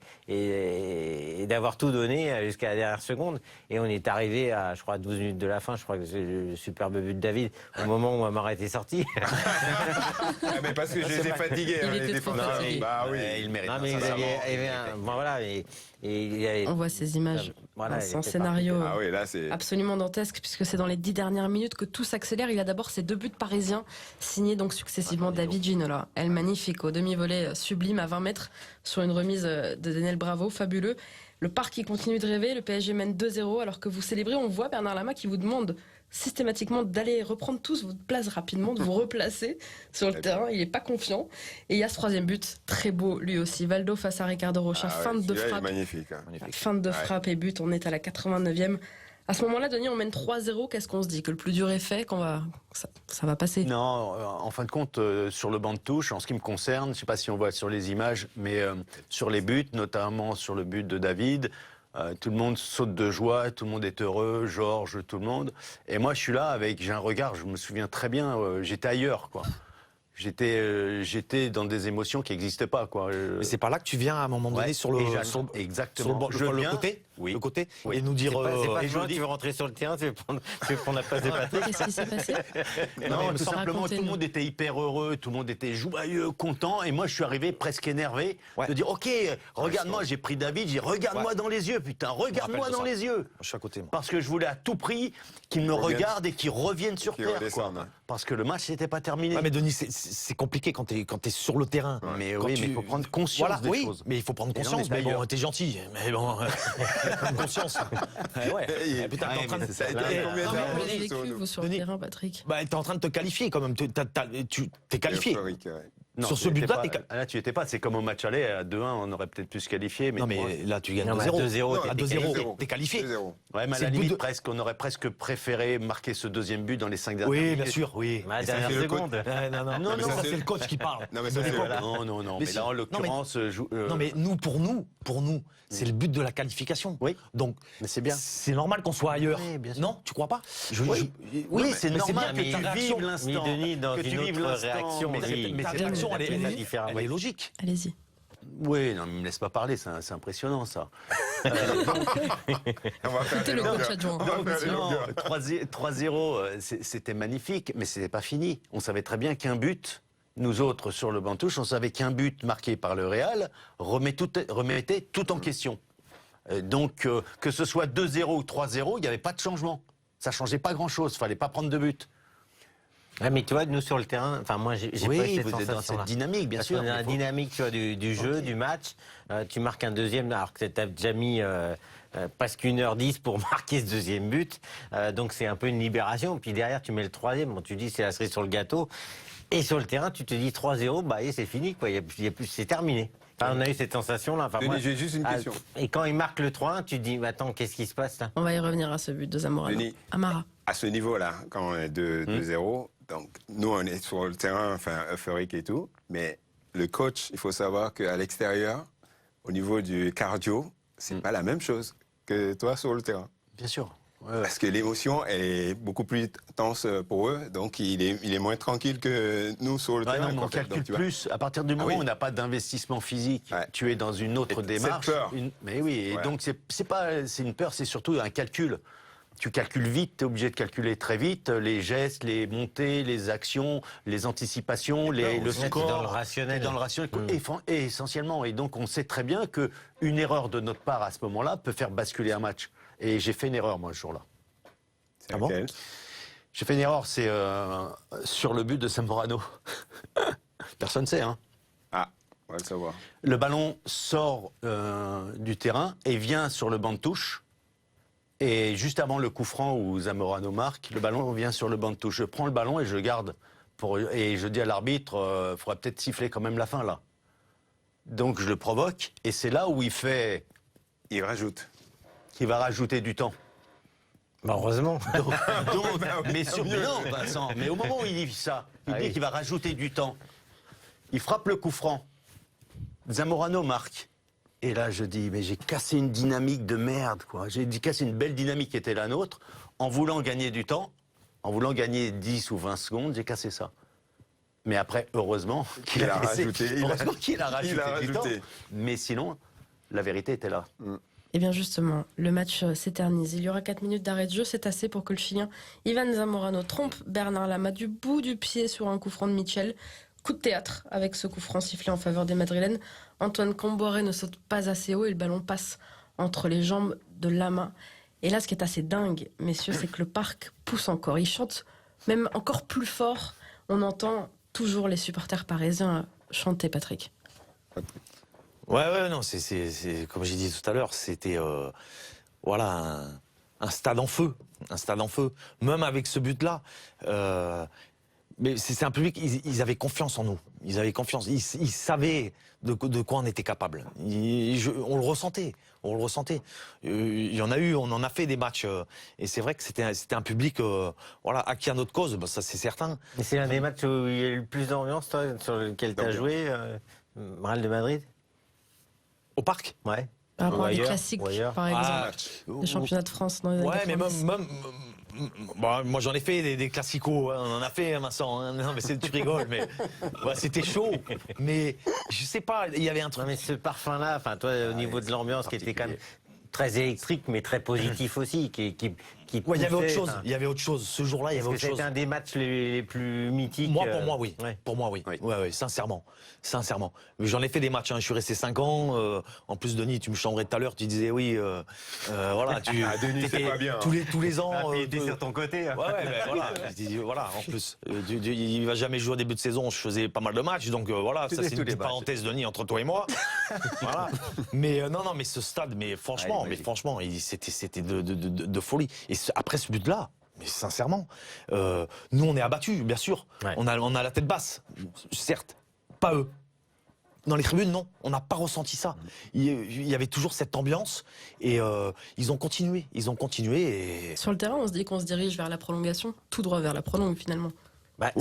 d'avoir tout donné jusqu'à la dernière seconde. Et on est arrivé à, je crois, 12 minutes de la fin. Je crois que c'est le superbe but de David au moment où Amara était sorti. Ah, mais parce que je les ai fatigués, Il hein, était les trop défenseurs. fatigué. Bah oui. Il mérite. Non, mais il y avait un... Bon, voilà, et il y avait... On voit ces images. Voilà, C'est il un était scénario Ah oui, là, c'est. absolument dantesque puisque c'est dans les 10 dernières minutes que tout s'accélère. Il a d'abord ses 2 buts parisiens signés donc successivement David Ginola. El Magnifico, demi-volée sublime à 20 mètres sur une remise de Daniel Bravo, fabuleux. Le Parc qui continue de rêver, le PSG mène 2-0 alors que vous célébrez. On voit Bernard Lama qui vous demande systématiquement d'aller reprendre tous votre place rapidement, de vous replacer sur le terrain. Il n'est pas confiant. Et il y a ce troisième but, très beau lui aussi. Valdo face à Ricardo Rocha, Ah ouais, feinte de celui-là, il est frappe. magnifique. Hein. Feinte de frappe et but, on est à la 89e. À ce moment-là, Denis, on mène 3-0. Qu'est-ce qu'on se dit? Que le plus dur est fait, ça va passer? Non, en fin de compte, sur le banc de touche, en ce qui me concerne, je ne sais pas si on voit sur les images, mais sur les buts, notamment sur le but de David, tout le monde saute de joie, tout le monde est heureux, Georges, tout le monde. Et moi, je suis là j'ai un regard, je me souviens très bien, j'étais ailleurs, quoi. J'étais dans des émotions qui n'existaient pas, quoi. Mais c'est pas là que tu viens à un moment donné Ouais, sur le exactement. sur le viens- côté, oui. le côté, Oui. et nous dire. C'est pas et je toi dis- qui veux rentrer sur le terrain, tu veux prendre la place de Patrick. Qu'est-ce qui s'est passé? Non, mais tout simplement, tout le racontez-nous. monde était hyper heureux, tout le monde était joyeux, content, et moi je suis arrivé presque énervé Ouais. de dire ok, regarde-moi, j'ai pris David, j'ai dit regarde-moi Ouais. dans les yeux, putain, regarde-moi rappelle de dans ça. les yeux. Je suis à côté, moi. Parce que je voulais à tout prix qu'il me Revienne. regarde et qu'il revienne sur Qu'il terre, quoi. redescende, ouais. Parce que le match n'était pas terminé. Ouais, mais Denis, c'est compliqué quand t'es sur le terrain. Mais Quand oui, tu- mais il faut prendre conscience Voilà, des oui, choses. mais il faut prendre Et là, on conscience. est Mais bon, ailleurs. t'es gentil. Mais bon, prendre conscience. Ouais. Et- Putain, t'es en train de. Ça a été Là, combien Comment d'heures vous l'avez sur vécu, le- vous, sur le Denis. terrain, Patrick? Bah, t'es en train de te qualifier quand même. T'es qualifié. Euphorique, ouais. Non, Sur ce tu étais but-là, pas- là, tu étais pas. C'est comme au match aller, à 2-1, on aurait peut-être pu se qualifier. Mais non, mais là, tu gagnes Non, mais à 2-0. 2-0, À t'es 2-0, t'es qualifié. 2-0. ouais, mais à c'est la le but limite, de- presque, on aurait presque préféré marquer ce deuxième but dans les 5 dernières Oui, minutes. bien sûr, oui. À la Mais ça, dernière c'est le seconde. Non, Non, mais non, ça, c'est- c'est le coach qui parle. Non, mais De ça, c'est- l'époque. Voilà. Non, Mais mais si. là, en Non, mais- l'occurrence, Non, mais nous, pour nous, c'est le but de la qualification. Oui. Donc, mais c'est bien. c'est normal qu'on soit ailleurs. Oui, bien sûr. Non, tu crois pas Oui, mais- c'est mais normal bien, que mais ta tu réaction- vives l'instant. Mais Denis, dans que tu une vives autre l'instant, réaction, mais oui. Mais ta c'est- réaction, elle c'est est différent. elle est logique. Allez-y. Oui, non, mais me laisse pas parler, c'est impressionnant ça. On va faire C'était des le coach longueurs. adjoint. On va faire des Non, longueurs. 3-0, c'était magnifique, mais c'était pas fini. On savait très bien qu'un but, nous autres sur le banc de touche, on savait qu'un but marqué par le Real remettait tout en question. Donc, que ce soit 2-0 ou 3-0, il n'y avait pas de changement. Ça changeait pas grand-chose, fallait pas prendre de but. Ah, mais tu vois, nous sur le terrain, enfin moi j'ai pas eu Oui, cette vous êtes dans sensation-là. cette dynamique, bien Parce sûr. qu'on est dans la mais faut- dynamique, tu vois, du jeu, du match. Tu marques un deuxième, alors que tu as déjà mis presque 1h10 pour marquer ce deuxième but. Donc c'est un peu une libération. Puis derrière, tu mets le troisième. Bon, tu dis c'est la cerise sur le gâteau. Et sur le terrain, tu te dis 3-0, bah et c'est fini, quoi. Il y a plus, c'est terminé. Enfin, on a eu cette sensation-là. Enfin, Denis, moi- j'ai juste une question. Et quand il marque le 3-1, tu te dis, bah, attends, qu'est-ce qui se passe là? On va y revenir à ce but de Zamorano. Denis. Amara. À ce niveau-là, quand on est 2-0, donc nous, on est sur le terrain, enfin, euphorique et tout, mais le coach, il faut savoir qu'à l'extérieur, au niveau du cardio, c'est pas la même chose que toi sur le terrain. Bien sûr. Ouais, ouais. Parce que l'émotion, elle est beaucoup plus intense pour eux, donc il est moins tranquille que nous sur le Ouais, terrain. non, mais quoi, on en fait. calcule Donc, tu vois. plus. À partir du moment oui. où on n'a pas d'investissement physique, Ouais. tu es dans une autre Et cette démarche. peur. Mais oui, et Ouais. donc c'est une peur, c'est surtout un calcul. Tu calcules vite, tu es obligé de calculer très vite les gestes, les montées, les actions, les anticipations, le Ouais, t'es score. dans le rationnel. T'es dans le rationnel, et essentiellement. Et donc on sait très bien qu'une erreur de notre part à ce moment-là peut faire basculer un match. Et j'ai fait une erreur, moi, ce jour-là. C'est Ah bon laquelle? J'ai fait une erreur, c'est sur le but de Zamorano. Personne ne sait, hein. Ah, on va le savoir. Le ballon sort du terrain et vient sur le banc de touche. Et juste avant le coup franc où Zamorano marque, le ballon vient sur le banc de touche. Je prends le ballon et je le garde. Et je dis à l'arbitre, il faudra peut-être siffler quand même la fin là. Donc je le provoque et c'est là où il fait Il rajoute. qu'il va rajouter du temps. Bah, heureusement. Donc, mais non, Vincent, mais au moment où il dit ça, il Ah dit oui. qu'il va rajouter du temps. Il frappe le coup franc. Zamorano marque. Et là, je dis, mais j'ai cassé une dynamique de merde, quoi. J'ai cassé une belle dynamique qui était la nôtre, en voulant gagner du temps, en voulant gagner 10 ou 20 secondes, j'ai cassé ça. Mais après, heureusement qu'il Il a laissé- rajouté, il a- heureusement qu'il a rajouté il a du temps. rajouté. Mais sinon, la vérité était là. Eh bien justement, le match s'éternise. Il y aura 4 minutes d'arrêt de jeu. C'est assez pour que le Chilien Ivan Zamorano trompe Bernard Lama du bout du pied sur un coup franc de Mitchell. Coup de théâtre avec ce coup franc sifflé en faveur des Madrilènes. Antoine Comboiré ne saute pas assez haut et le ballon passe entre les jambes de Lama. Et là, ce qui est assez dingue, messieurs, c'est que le parc pousse encore. Il chante même encore plus fort. On entend toujours les supporters parisiens chanter, Patrick. Ouais, non, c'est comme j'ai dit tout à l'heure, c'était voilà un stade en feu, Même avec ce but-là, mais c'est un public, ils avaient confiance en nous, ils avaient confiance, ils savaient de quoi on était capable. On le ressentait. Il y en a eu, on en a fait des matchs, et c'est vrai que c'était un public, voilà, acquis à notre cause, bah, ça c'est certain. Et c'est l'un des matchs où il y a eu le plus d'ambiance, toi, sur lequel tu as joué, Real de Madrid? Au parc. Ouais. Par rapport Ou à des ailleurs, classiques, ou ailleurs. par exemple. Ah, Les championnats de France dans les années Ouais, mais 90. bon, moi j'en ai fait des classicos, hein, on en a fait, Vincent. Hein, non, mais tu rigoles, mais ouais, c'était chaud. Mais je sais pas, il y avait un truc. Non, mais ce parfum-là, enfin, toi, au niveau de l'ambiance, qui était quand même très électrique, mais très positif aussi, qui Ouais, il y avait autre poussait, chose. enfin, Il y avait autre chose. Ce jour-là, il y avait Est-ce que autre chose. c'était un des matchs les plus mythiques? Moi, pour moi, oui. Ouais. Pour moi, oui. Oui. Ouais, sincèrement. Mais j'en ai fait des matchs. Hein. Je suis resté 5 ans. En plus, Denis, tu me chambrais tout à l'heure. Tu disais oui. Voilà. Denis, c'est t'étais pas bien, hein. tous les ans. Ah, puis il était sur ton côté. Hein. Ouais, ben voilà. Je dis, voilà. En plus, il va jamais jouer au début de saison. Je faisais pas mal de matchs, donc voilà. Tu Ça, faisais c'est tous une les petite matchs. parenthèse, Denis, entre toi et moi. Voilà. Mais non, mais ce stade, mais franchement, Ouais, c'était de folie. Et après ce but-là. Mais sincèrement, nous on est abattus, bien sûr. Ouais. On a la tête basse, certes. pas eux. Dans les tribunes, non, on n'a pas ressenti ça. Il y avait toujours cette ambiance et ils ont continué et... Sur le terrain, on se dit qu'on se dirige vers la prolongation, tout droit vers la prolongue finalement. Bah,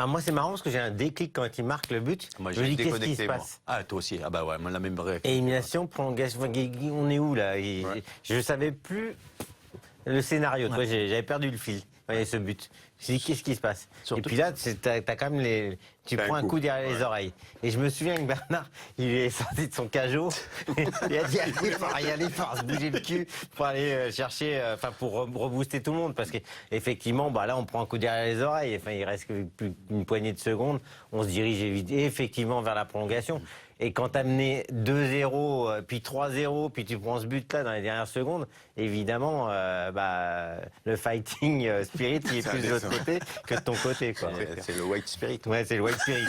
moi, c'est marrant parce que j'ai un déclic quand il marque le but. Moi, je me j'ai dis, qu'est-ce qui déconnecté, se moi. passe? Ah, toi aussi. Ah bah ouais, moi, la même réaction. Élimination, prolongation, on est où là? Je ne savais plus le scénario. Ouais. J'avais perdu le fil. Ouais, ce but. Je me suis dit, qu'est-ce qui se passe? Surtout- Et puis là, t'as quand même tu prends un coup derrière les oreilles. Et je me souviens que Bernard, il est sorti de son cajot. Il a dit, allez, il faut se bouger le cul pour aller chercher, pour rebooster tout le monde. Parce qu'effectivement, là, on prend un coup derrière les oreilles. Enfin, il reste plus qu'une poignée de secondes. On se dirige effectivement vers la prolongation. Et quand t'as mené 2-0, puis 3-0, puis tu prends ce but-là dans les dernières secondes, évidemment, le fighting spirit, il est Ça plus de l'autre descend. côté que de ton côté, quoi. C'est le white spirit. Ouais, c'est le white spirit.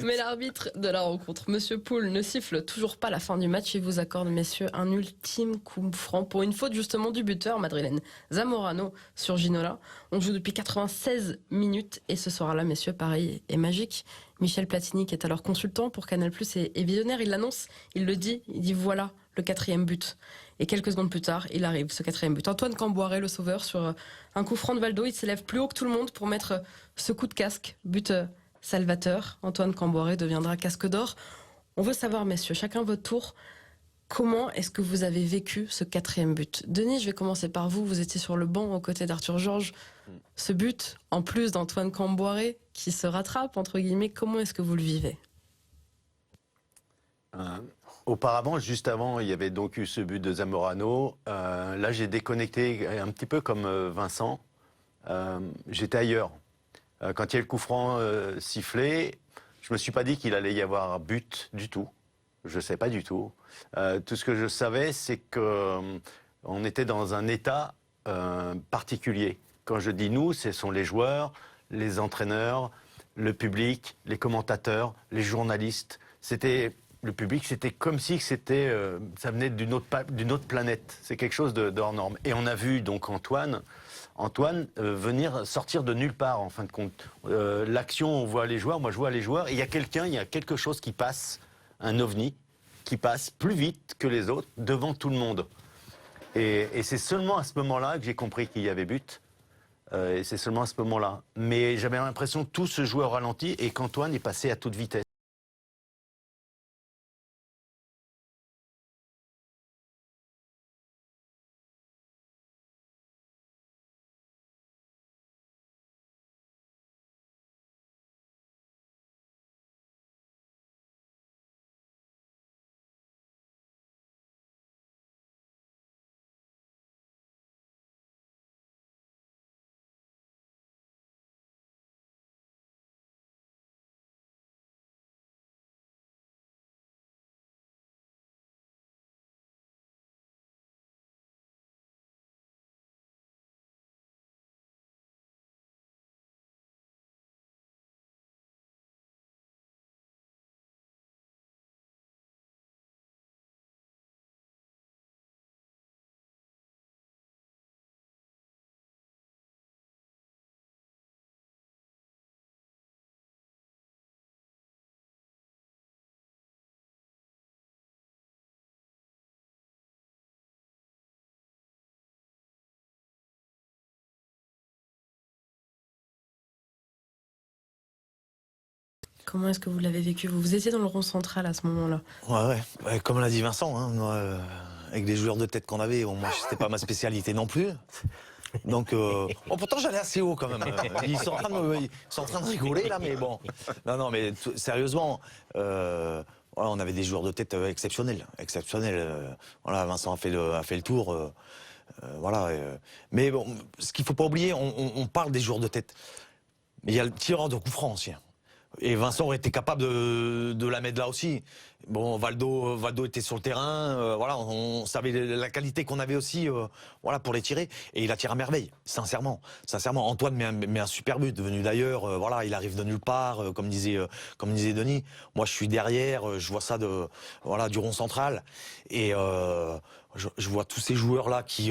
Mais l'arbitre de la rencontre, Monsieur Poul, ne siffle toujours pas la fin du match et vous accorde, messieurs, un ultime coup franc pour une faute justement du buteur madrilène Zamorano sur Ginola. On joue depuis 96 minutes et ce soir-là, messieurs, pareil, est magique. Michel Platini, qui est alors consultant pour Canal+, et visionnaire, il l'annonce, il le dit, il dit voilà le 4e but. Et quelques secondes plus tard, il arrive, ce 4e but. Antoine Camboiré, le sauveur, sur un coup franc de Valdo, il s'élève plus haut que tout le monde pour mettre ce coup de casque, but salvateur. Antoine Camboiré deviendra casque d'or. On veut savoir, messieurs, chacun votre tour, comment est-ce que vous avez vécu ce 4e but? Denis, je vais commencer par vous. Vous étiez sur le banc aux côtés d'Arthur Georges. Ce but, en plus d'Antoine Camboiré, qui se rattrape, entre guillemets, comment est-ce que vous le vivez? Auparavant, juste avant, il y avait donc eu ce but de Zamorano. Là, j'ai déconnecté un petit peu comme Vincent. J'étais ailleurs. Quand il y a eu le coup franc sifflé, je me suis pas dit qu'il allait y avoir but du tout. Je ne sais pas du tout. Tout ce que je savais, c'est que on était dans un état particulier. Quand je dis nous, ce sont les joueurs, les entraîneurs, le public, les commentateurs, les journalistes. C'était le public, c'était comme si ça venait d'une autre planète. C'est quelque chose de hors norme. Et on a vu donc Antoine venir sortir de nulle part, en fin de compte. L'action, on voit les joueurs, moi je vois les joueurs, et il y a quelque chose qui passe, un ovni, qui passe plus vite que les autres, devant tout le monde. Et c'est seulement à ce moment-là que j'ai compris qu'il y avait but. Et c'est seulement à ce moment-là. Mais j'avais l'impression que tout se jouait au ralenti et qu'Antoine est passé à toute vitesse. Comment est-ce que vous l'avez vécu? Vous étiez dans le rond central à ce moment-là. Ouais, comme l'a dit Vincent, hein, moi, avec les joueurs de tête qu'on avait, bon, moi, c'était pas ma spécialité non plus. Donc, pourtant, j'allais assez haut quand même. Ils sont en train de rigoler là, mais bon. Non, mais sérieusement, voilà, on avait des joueurs de tête exceptionnels. Voilà, Vincent a fait le tour. Voilà. Mais bon, ce qu'il faut pas oublier, on parle des joueurs de tête, mais il y a le tireur de coup franc aussi. Et Vincent aurait été capable de la mettre là aussi. Bon, Valdo était sur le terrain, voilà, on savait la qualité qu'on avait aussi, voilà, pour les tirer, et il a tiré à merveille, sincèrement. Antoine met un super but, venu d'ailleurs, voilà, il arrive de nulle part, comme disait Denis. Moi, je suis derrière, je vois ça du rond central, et je vois tous ces joueurs là qui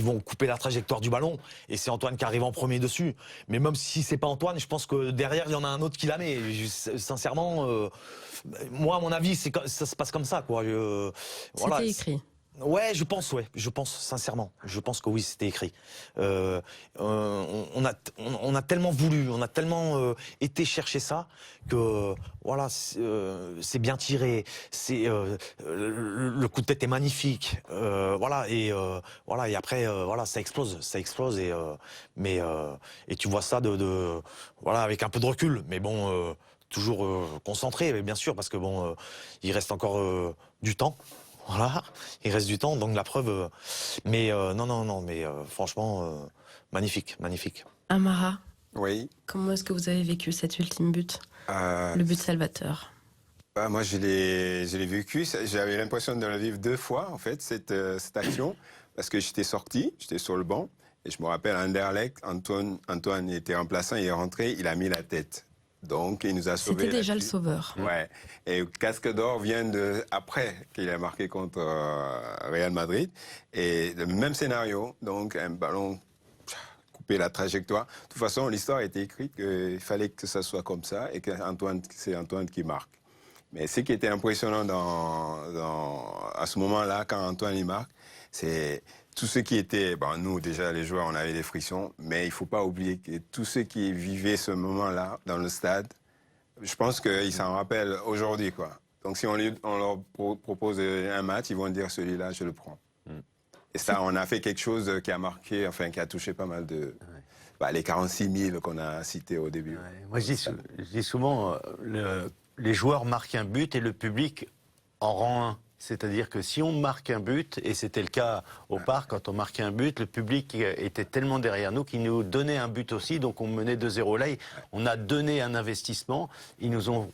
vont couper la trajectoire du ballon, et c'est Antoine qui arrive en premier dessus. Mais même si c'est pas Antoine, je pense que derrière il y en a un autre qui la met. Sincèrement, moi à mon avis, ça se passe comme ça, quoi. Voilà. C'était écrit. Ouais, je pense sincèrement. Je pense que oui, c'était écrit. On a tellement voulu, on a tellement été chercher ça que voilà, c'est bien tiré. Le coup de tête est magnifique. Voilà et après voilà, ça explose et tu vois ça voilà avec un peu de recul. Mais bon, toujours concentré, bien sûr, parce que bon, il reste encore du temps. Voilà, il reste du temps, donc la preuve. Mais non, mais franchement, magnifique. Amara, Oui. comment est-ce que vous avez vécu cet ultime but, le but salvateur? Moi, je l'ai vécu. J'avais l'impression de le vivre 2 fois, en fait, cette action, parce que j'étais sur le banc, et je me rappelle, Anderlecht, Antoine était remplaçant, il est rentré, il a mis la tête. Donc, il nous a sauvés. C'était déjà le sauveur. Ouais. Et Casque d'Or vient après qu'il a marqué contre Real Madrid. Et le même scénario, donc un ballon coupé la trajectoire. De toute façon, l'histoire était écrite qu'il fallait que ça soit comme ça et que c'est Antoine qui marque. Mais ce qui était impressionnant à ce moment-là, quand Antoine y marque, c'est tous ceux qui étaient, nous déjà les joueurs, on avait des frictions, mais il ne faut pas oublier que tous ceux qui vivaient ce moment-là dans le stade, je pense qu'ils s'en rappellent aujourd'hui, quoi. Donc si on leur propose un match, ils vont dire celui-là, je le prends. Et ça, on a fait quelque chose qui a marqué, enfin qui a touché pas mal de... les 46 000 qu'on a cités au début. Ouais. Moi, je dis souvent, les joueurs marquent un but et le public en rend un. C'est-à-dire que si on marque un but, et c'était le cas au Parc, quand on marquait un but, le public était tellement derrière nous qu'il nous donnait un but aussi, donc on menait 2-0 là. On a donné un investissement, ils nous ont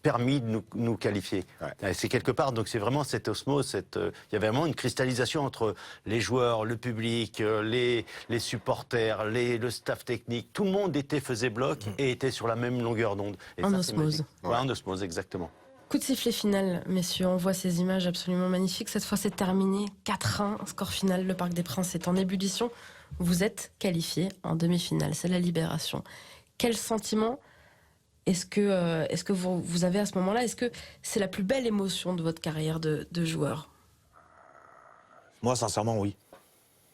permis de nous qualifier. Ouais. C'est quelque part, donc c'est vraiment cette osmose, il y avait vraiment une cristallisation entre les joueurs, le public, les supporters, le staff technique, tout le monde faisait bloc et était sur la même longueur d'onde. En osmose. Ouais, en osmose, exactement. Coup de sifflet final, messieurs, on voit ces images absolument magnifiques. Cette fois, c'est terminé. 4-1, score final. Le Parc des Princes est en ébullition. Vous êtes qualifiés en demi-finale. C'est la libération. Quel sentiment est-ce que vous avez à ce moment-là? Est-ce que c'est la plus belle émotion de votre carrière de joueur? Moi, sincèrement, oui.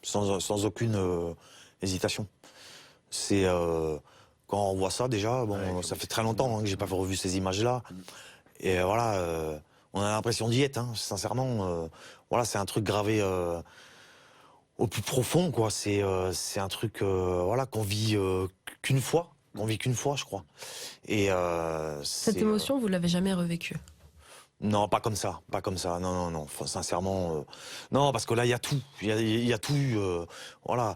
Sans aucune hésitation. C'est quand on voit ça déjà, ça fait très longtemps que j'ai pas revu ces images-là. Et voilà, on a l'impression d'y être, sincèrement. Voilà, c'est un truc gravé au plus profond, quoi. C'est un truc voilà, qu'on vit qu'une fois. Je crois. Et cette émotion, vous l'avez jamais revécue? Non, pas comme ça, non. Sincèrement, non, parce que là, il y a tout. Il y a tout eu, voilà.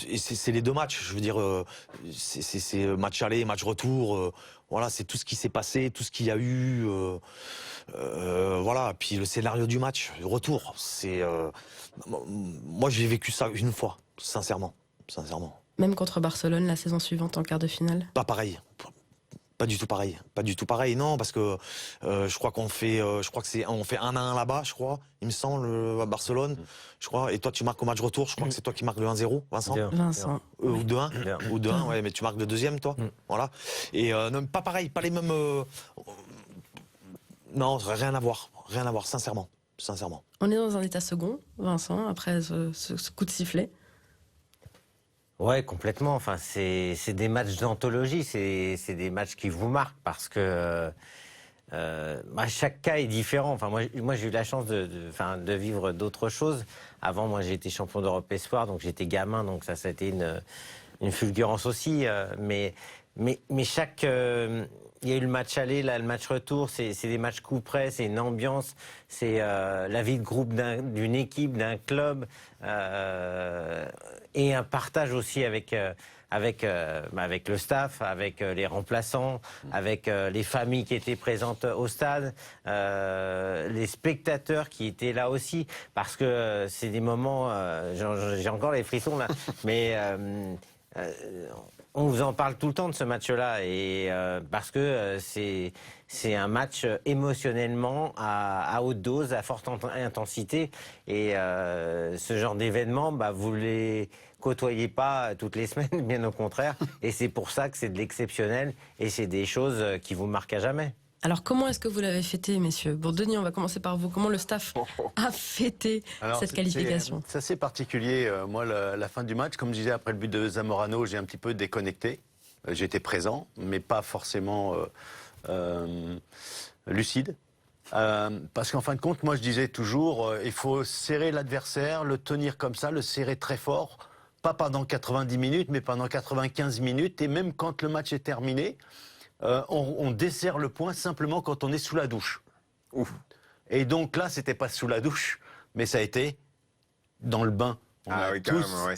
Et c'est les 2 matchs, je veux dire, c'est match aller, match retour. Voilà, c'est tout ce qui s'est passé, tout ce qu'il y a eu. Voilà, puis le scénario du match, le retour. Moi, j'ai vécu ça une fois, sincèrement. Même contre Barcelone, la saison suivante en quart de finale? Pas pareil. Pas du tout pareil, non, parce que je crois qu'on fait, on fait 1-1 là-bas, je crois, il me semble, à Barcelone, je crois, et toi tu marques au match retour, je crois que c'est toi qui marques le 1-0, Vincent. Ou 2-1, ouais, mais tu marques le deuxième, toi, voilà. Et non, pas pareil, pas les mêmes... Non, rien à voir, sincèrement. On est dans un état second, Vincent, après ce coup de sifflet? Ouais, complètement. Enfin, c'est des matchs d'anthologie, c'est des matchs qui vous marquent parce que chaque cas est différent. Enfin, moi j'ai eu la chance de vivre d'autres choses. Avant, moi, j'ai été champion d'Europe espoir, donc j'étais gamin, donc ça a été une fulgurance aussi. Mais chaque il y a eu le match aller, là, le match retour, c'est des matchs coup près, c'est une ambiance, c'est la vie de groupe d'une équipe, d'un club, et un partage aussi avec avec le staff, avec les remplaçants, avec les familles qui étaient présentes au stade, les spectateurs qui étaient là aussi, parce que c'est des moments, j'ai encore les frissons là, mais on vous en parle tout le temps de ce match-là, et parce que c'est un match émotionnellement à haute dose, à forte intensité, et ce genre d'événement, vous les côtoyez pas toutes les semaines, bien au contraire, et c'est pour ça que c'est de l'exceptionnel, et c'est des choses qui vous marquent à jamais. Alors, comment est-ce que vous l'avez fêté, messieurs? Bon, Denis, on va commencer par vous. Comment le staff a fêté cette qualification? C'est assez particulier. Moi, la fin du match, comme je disais, après le but de Zamorano, j'ai un petit peu déconnecté. J'étais présent, mais pas forcément lucide. Parce qu'en fin de compte, moi, je disais toujours, il faut serrer l'adversaire, le tenir comme ça, le serrer très fort. Pas pendant 90 minutes, mais pendant 95 minutes. Et même quand le match est terminé, on desserre le point simplement quand on est sous la douche. Ouf. Et donc là, c'était pas sous la douche, mais ça a été dans le bain. On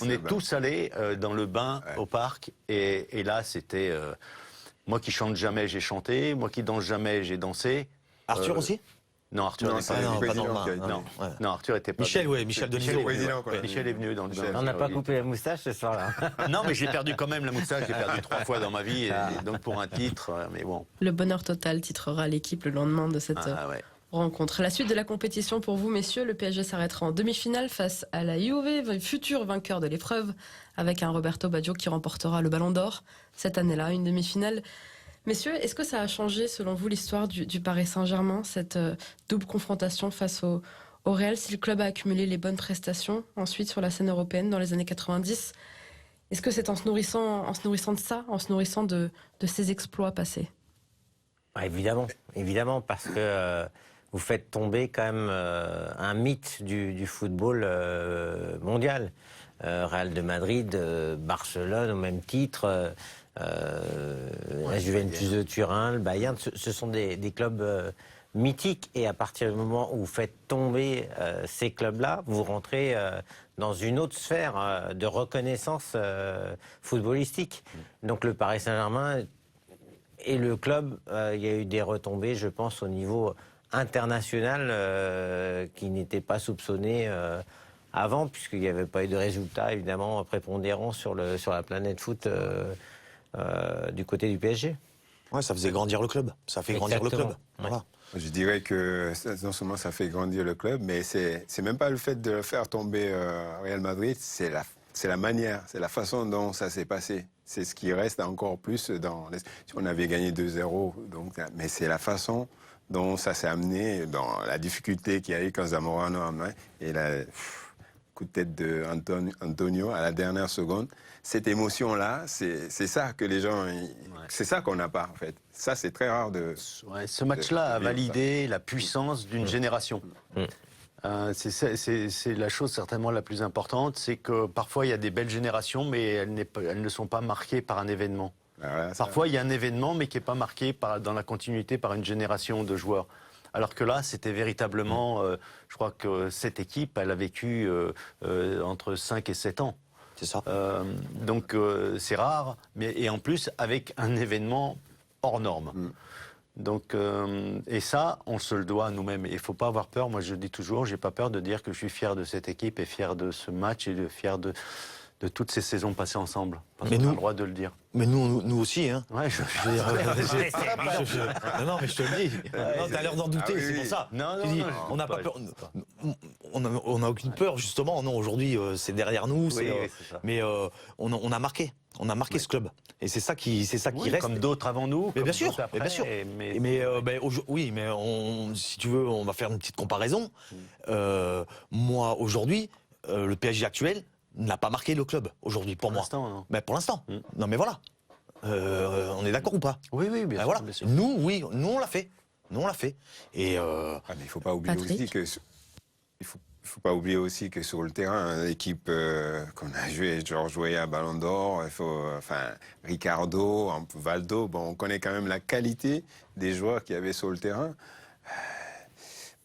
est tous allés dans le bain au parc, et là, c'était... moi qui chante jamais, j'ai chanté. Moi qui danse jamais, j'ai dansé. Arthur aussi? Non, Arthur n'est pas venu. Non, Arthur était pas Michel, venu. oui, Michel Denisot. Michel est venu dans le bain. On n'a pas coupé la moustache ce soir-là. Non, mais j'ai perdu quand même la moustache. J'ai perdu 3 fois dans ma vie, et donc pour un titre, mais bon. Le bonheur total titrera l'équipe le lendemain de cette rencontre. La suite de la compétition pour vous, messieurs, le PSG s'arrêtera en demi-finale face à la Juve, futur vainqueur de l'épreuve, avec un Roberto Baggio qui remportera le Ballon d'Or cette année-là, une demi-finale. Messieurs, est-ce que ça a changé, selon vous, l'histoire du Paris Saint-Germain, cette double confrontation face au Real, si le club a accumulé les bonnes prestations ensuite sur la scène européenne dans les années 90? Est-ce que c'est en se nourrissant de ça, en se nourrissant de ces exploits passés? Évidemment, parce que vous faites tomber quand même un mythe du football mondial. Real de Madrid, Barcelone au même titre, la Juventus de Turin, le Bayern, ce sont des clubs mythiques, et à partir du moment où vous faites tomber ces clubs-là, vous rentrez dans une autre sphère de reconnaissance footballistique. Donc le Paris Saint-Germain et le club, il y a eu des retombées, je pense, au niveau international qui n'étaient pas soupçonnées avant, puisqu'il n'y avait pas eu de résultats évidemment prépondérants sur la planète foot du côté du PSG. Ouais, ça faisait grandir le club. Ça fait grandir le club. Voilà. Je dirais que non seulement ça fait grandir le club, mais c'est même pas le fait de le faire tomber Real Madrid, c'est la manière, c'est la façon dont ça s'est passé. C'est ce qui reste encore plus si on avait gagné 2-0, mais c'est la façon dont ça s'est amené, dans la difficulté qu'il y a eu quand Zamorano a mené, et le coup de tête de Antonio à la dernière seconde. Cette émotion-là, c'est ça que les gens... C'est ça qu'on n'a pas, en fait. Ça, c'est très rare de... Ouais, ce match-là a validé la puissance d'une génération. C'est la chose certainement la plus importante, c'est que parfois il y a des belles générations, mais elles ne sont pas marquées par un événement. Voilà, parfois il y a un événement, mais qui n'est pas marqué dans la continuité par une génération de joueurs. Alors que là, c'était véritablement... je crois que cette équipe, elle a vécu entre 5 et 7 ans. C'est ça. Donc c'est rare, et en plus avec un événement hors norme. Donc, et ça, on se le doit à nous-mêmes. Il ne faut pas avoir peur. Moi, je dis toujours, j'ai pas peur de dire que je suis fier de cette équipe et fier de ce match et fier de toutes ces saisons passées ensemble. Parce qu'on a le droit de le dire. Mais nous aussi, hein. Ouais, non, mais je te le dis. T'as l'air d'en douter, c'est pour ça. Non, on n'a pas peur. On n'a aucune peur, justement. Non, aujourd'hui, c'est derrière nous. Oui, mais on a marqué. On a marqué ce club. Et c'est ça qui reste. Comme d'autres avant nous. Mais bien sûr. Après, bien sûr. Oui, mais si tu veux, on va faire une petite comparaison. Moi, aujourd'hui, le PSG actuel n'a pas marqué le club aujourd'hui pour moi. Non. Mais pour l'instant. Non, mais voilà. On est d'accord ou pas? Oui, bien sûr. Voilà. Bien sûr. Nous, on l'a fait. Et mais il ne faut pas oublier aussi que... Il faut pas oublier aussi que sur le terrain, l'équipe qu'on a joué, Georges Weah, Ballon d'Or, Ricardo, Valdo, on connaît quand même la qualité des joueurs qu'il y avait sur le terrain.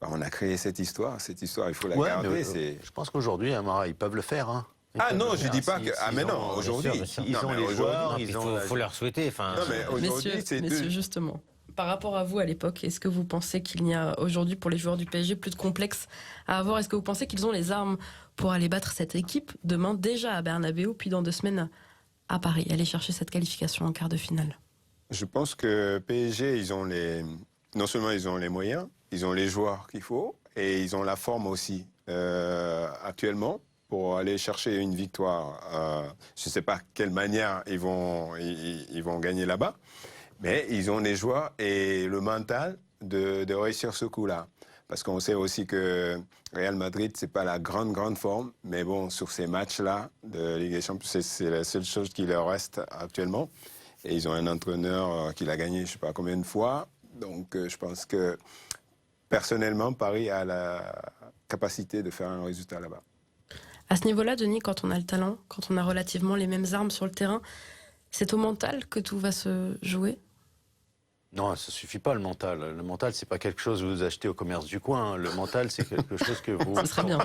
On a créé cette histoire, il faut la garder. Je pense qu'aujourd'hui, Amara, ils peuvent le faire. Hein. Ah non, je dis pas que. Ah, mais non, ont- aujourd'hui. bien sûr. Ils Non, ont mais les aujourd'hui- joueurs, Il ils ont. faut leur souhaiter. Enfin, Non, mais aujourd'hui, c'est Messieurs, deux. justement, par rapport à vous à l'époque, est-ce que vous pensez qu'il n'y a aujourd'hui pour les joueurs du PSG plus de complexe à avoir? Est-ce que vous pensez qu'ils ont les armes pour aller battre cette équipe demain déjà à Bernabeu, puis dans 2 semaines à Paris, aller chercher cette qualification en quart de finale? Je pense que PSG, non seulement ils ont les moyens, ils ont les joueurs qu'il faut et ils ont la forme aussi actuellement pour aller chercher une victoire. Je ne sais pas quelle manière ils vont gagner là-bas, mais ils ont les joueurs et le mental de réussir ce coup-là. Parce qu'on sait aussi que Real Madrid, c'est pas la grande forme, mais bon, sur ces matchs-là de Ligue des Champions, c'est la seule chose qui leur reste actuellement. Et ils ont un entraîneur qui l'a gagné, je ne sais pas combien de fois. Donc, je pense que, personnellement, Paris a la capacité de faire un résultat là-bas. À ce niveau-là, Denis, quand on a le talent, quand on a relativement les mêmes armes sur le terrain, c'est au mental que tout va se jouer? Non, ça suffit pas le mental. Le mental, c'est pas quelque chose que vous achetez au commerce du coin. Le mental, c'est quelque chose que vous. Ce serait bien.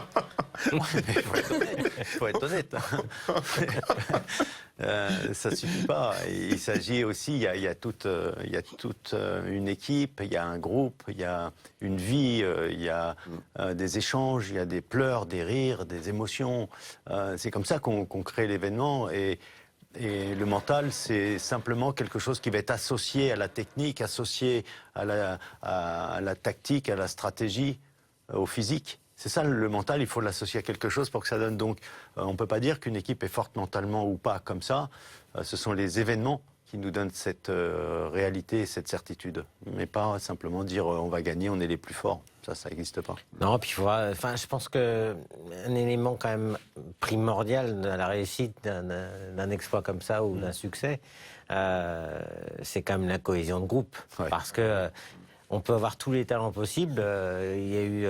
Faut être honnête. Ça suffit pas. Il s'agit aussi, il y a toute une équipe, il y a un groupe, il y a une vie, il y a des échanges, il y a des pleurs, des rires, des émotions. C'est comme ça qu'on crée l'événement. Et le mental, c'est simplement quelque chose qui va être associé à la technique, associé à la tactique, à la stratégie, au physique. C'est ça le mental, il faut l'associer à quelque chose pour que ça donne. Donc, on ne peut pas dire qu'une équipe est forte mentalement ou pas comme ça. Ce sont les événements qui nous donnent cette réalité et cette certitude. Mais pas simplement dire on va gagner, on est les plus forts. Ça n'existe pas. non, puis enfin, je pense que un élément quand même primordial à la réussite d'un exploit comme ça ou d'un succès, c'est quand même la cohésion de groupe. Ouais. Parce que on peut avoir tous les talents possibles. Il y a eu,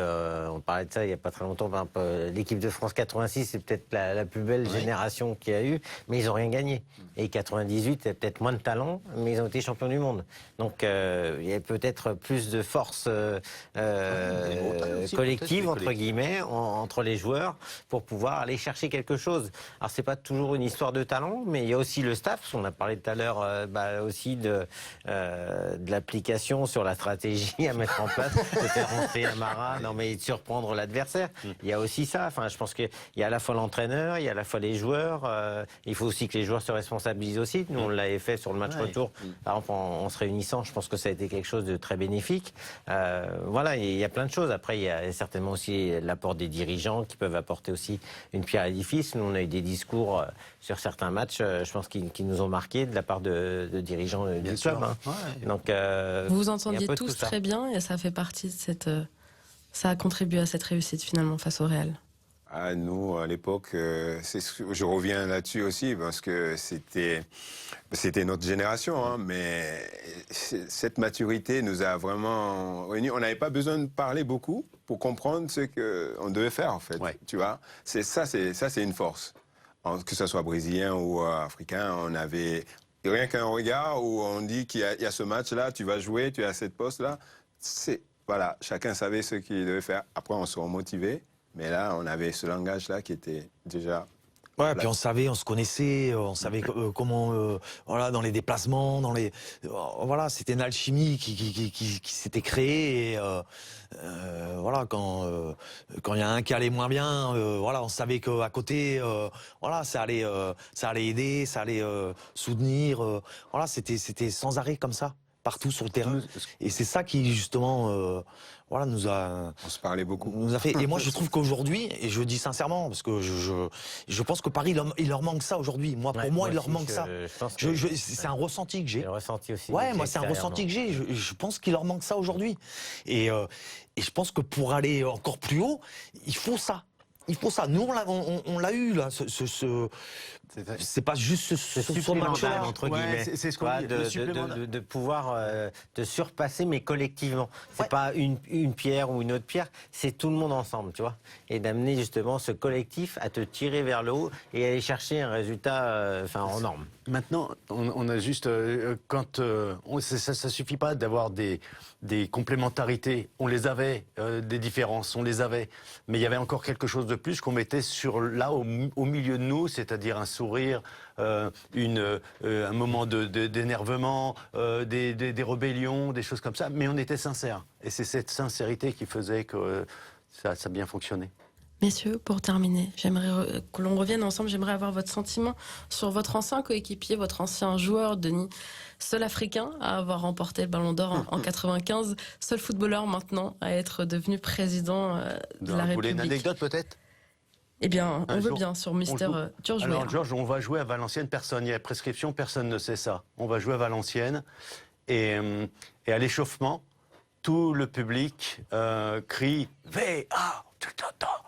on parlait de ça il n'y a pas très longtemps, par exemple, l'équipe de France 86, c'est peut-être la plus belle génération qu'il y a eu, mais ils n'ont rien gagné. Et 98, il y a peut-être moins de talent, mais ils ont été champions du monde. Donc il y a peut-être plus de force collective, entre guillemets, entre les joueurs, pour pouvoir aller chercher quelque chose. Alors c'est pas toujours une histoire de talent, mais il y a aussi le staff. On a parlé tout à l'heure aussi de l'application sur la stratégie à mettre en place, de faire rentrer Amara, non mais de surprendre l'adversaire. Il y a aussi ça. Enfin, je pense qu'il y a à la fois l'entraîneur, il y a à la fois les joueurs. Il faut aussi que les joueurs se responsabilisent aussi. Nous, on l'avait fait sur le match retour. Par exemple, en se réunissant, je pense que ça a été quelque chose de très bénéfique. Voilà, il y a plein de choses. Après, il y a certainement aussi l'apport des dirigeants qui peuvent apporter aussi une pierre à l'édifice. Nous, on a eu des discours sur certains matchs, je pense, qui nous ont marqué de la part de dirigeants du club. Hein. Ouais. Donc, Vous vous il y a entendiez un peu de tous tout ça. très bien et ça fait partie de cette... ça a contribué à cette réussite finalement face au Real. Ah, nous, à l'époque, je reviens là-dessus aussi parce que c'était notre génération, hein, mais cette maturité nous a vraiment réunis. On n'avait pas besoin de parler beaucoup pour comprendre ce qu'on devait faire, en fait. Ouais. Tu vois, c'est une force. Que ce soit brésilien ou africain, on avait rien qu'un regard où on dit qu'il y a ce match-là, tu vas jouer, tu es à cette poste-là. Voilà, chacun savait ce qu'il devait faire. Après, on se remotivait. Mais là, on avait ce langage-là qui était déjà... Ouais, puis on se connaissait, on savait comment, voilà, dans les déplacements, voilà, c'était une alchimie qui s'était créée. Et, voilà, quand il y a un qui allait moins bien, voilà, on savait qu'à côté, voilà, ça allait aider, ça allait soutenir. Voilà, c'était sans arrêt comme ça, partout sur le terrain. Et c'est ça qui justement, voilà, nous a fait. Et moi, je trouve qu'aujourd'hui, et je dis sincèrement, parce que je pense que Paris, il leur manque ça aujourd'hui. Pour moi, il leur manque ça. C'est un ressenti que j'ai. Le ressenti aussi. Ouais, moi, c'est un ressenti que j'ai. Je pense qu'il leur manque ça aujourd'hui. Et je pense que pour aller encore plus haut, il faut ça. Il faut ça. Nous, on l'a eu, là. C'est pas juste ce match-là, entre guillemets. C'est ce qu'on dit. De pouvoir te surpasser, mais collectivement. C'est pas une pierre ou une autre pierre, c'est tout le monde ensemble, tu vois. Et d'amener justement ce collectif à te tirer vers le haut et aller chercher un résultat en norme. Maintenant, on a juste ça suffit pas d'avoir des complémentarités. On les avait, des différences, on les avait, mais il y avait encore quelque chose de plus qu'on mettait au milieu de nous, c'est-à-dire un sourire, un moment d'énervement, des rébellions, des choses comme ça. Mais on était sincères, et c'est cette sincérité qui faisait que ça a bien fonctionné. Messieurs, pour terminer, j'aimerais que l'on revienne ensemble. J'aimerais avoir votre sentiment sur votre ancien coéquipier, votre ancien joueur, Denis, seul Africain à avoir remporté le Ballon d'Or en 95, seul footballeur maintenant à être devenu président de la Vous voulez République. une anecdote peut-être? Eh bien, on veut jour, bien sur Mister George Weah. Alors Georges, on va jouer à Valenciennes, il y a prescription, personne ne sait ça. On va jouer à Valenciennes et à l'échauffement, tout le public crie « V.A.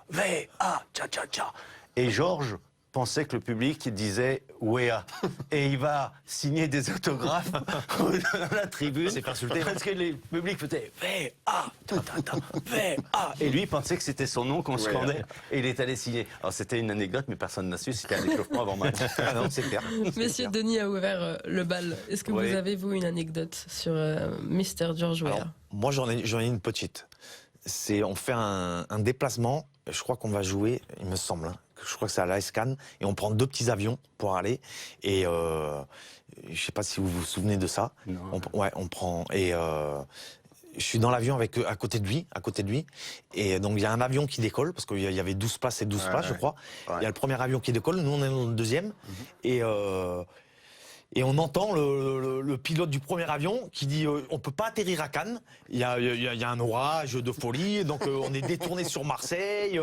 V.A. tcha-tcha-tcha ». Et Georges pensait que le public disait « Weah ». Et il va signer des autographes dans la tribune. C'est pas insulté. Parce que le public faisait « V.A. tcha-tcha-tcha, V.A. ». Et lui, il pensait que c'était son nom qu'on scandait. Et il est allé signer. Alors c'était une anecdote, mais personne n'a su. C'était un échauffement avant match. Ah non, c'est clair. Monsieur Denis a ouvert le bal. Est-ce que Oui. vous avez, vous, une anecdote sur Mister George Weah? Alors, moi, j'en ai une petite. On fait un déplacement, je crois qu'on va jouer, il me semble, hein, je crois que c'est à l'AS Cannes, et on prend 2 petits avions pour aller, et je sais pas si vous vous souvenez de ça. Non. On prend, et je suis dans l'avion à côté de lui, et donc il y a un avion qui décolle, parce qu'il y avait 12 places et 12 places, je crois. Ouais. Il y a le premier avion qui décolle, nous on est dans le deuxième, et on entend le pilote du premier avion qui dit on peut pas atterrir à Cannes. Il y a un orage de folie, donc on est détourné sur Marseille.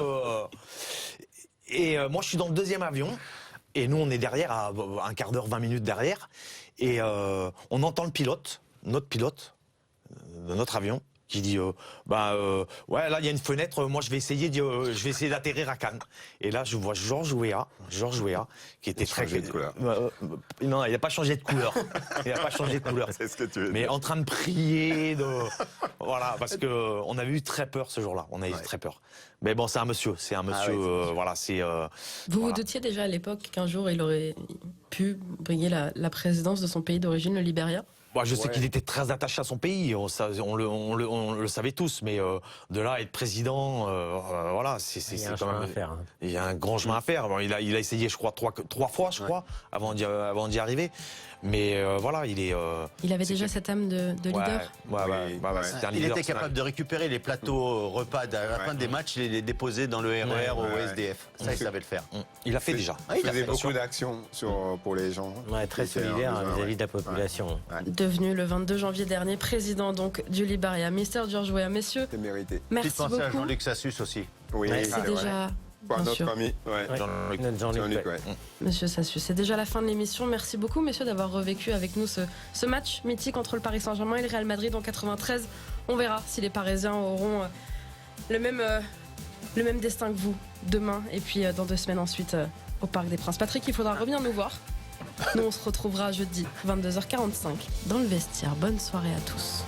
Et moi je suis dans le deuxième avion et nous on est derrière, à un quart d'heure, 20 minutes derrière, et on entend notre pilote de notre avion qui dit ouais, là il y a une fenêtre, moi je vais essayer d'atterrir à Cannes. Et là je vois George Weah qui était très changé de couleur. Non, il n'a pas changé de couleur. Il n'a pas changé de couleur. C'est ce que tu veux Mais dire. en train de prier, voilà, parce que on avait eu très peur ce jour-là. On a eu très peur. Mais bon, c'est un monsieur, voilà, c'est. Vous voilà. doutiez déjà à l'époque qu'un jour il aurait pu briguer la présidence de son pays d'origine, le Libéria? Moi, je sais qu'il était très attaché à son pays, on le savait tous, mais de là à être président, voilà, Il y a un quand chemin même- à faire. Hein. Il y a un grand chemin à faire. Bon, il a essayé, je crois, trois fois, je crois, avant d'y arriver. Mais voilà, il est. Il avait déjà cette âme de leader? Oui, c'était un Il leader. était capable de récupérer les plateaux repas à la fin des matchs, les déposer dans le RER ou au SDF. Ça, il savait le faire. Il a fait déjà. Il faisait beaucoup d'actions pour les gens. Ouais, très Qui étaient solidaire en besoin, vis-à-vis de la population. Ouais. Devenu le 22 janvier dernier président donc du Libéria. Mister George Weah, messieurs, C'est mérité. merci Petite pensée à beaucoup. Jean-Luc Sassus aussi. Oui, Ouais, C'est c'est vrai. déjà, Pour bien notre sûr, ami. Ouais. Ouais. Notre Jean-Luc, Jean-Luc, ouais. ouais. Monsieur Sassus, c'est déjà la fin de l'émission. Merci beaucoup, messieurs, d'avoir revécu avec nous ce match mythique entre le Paris Saint-Germain et le Real Madrid en 93. On verra si les Parisiens auront le même destin que vous demain et puis dans 2 semaines ensuite au Parc des Princes. Patrick, il faudra revenir nous voir. Nous, on se retrouvera jeudi 22h45 dans le vestiaire. Bonne soirée à tous.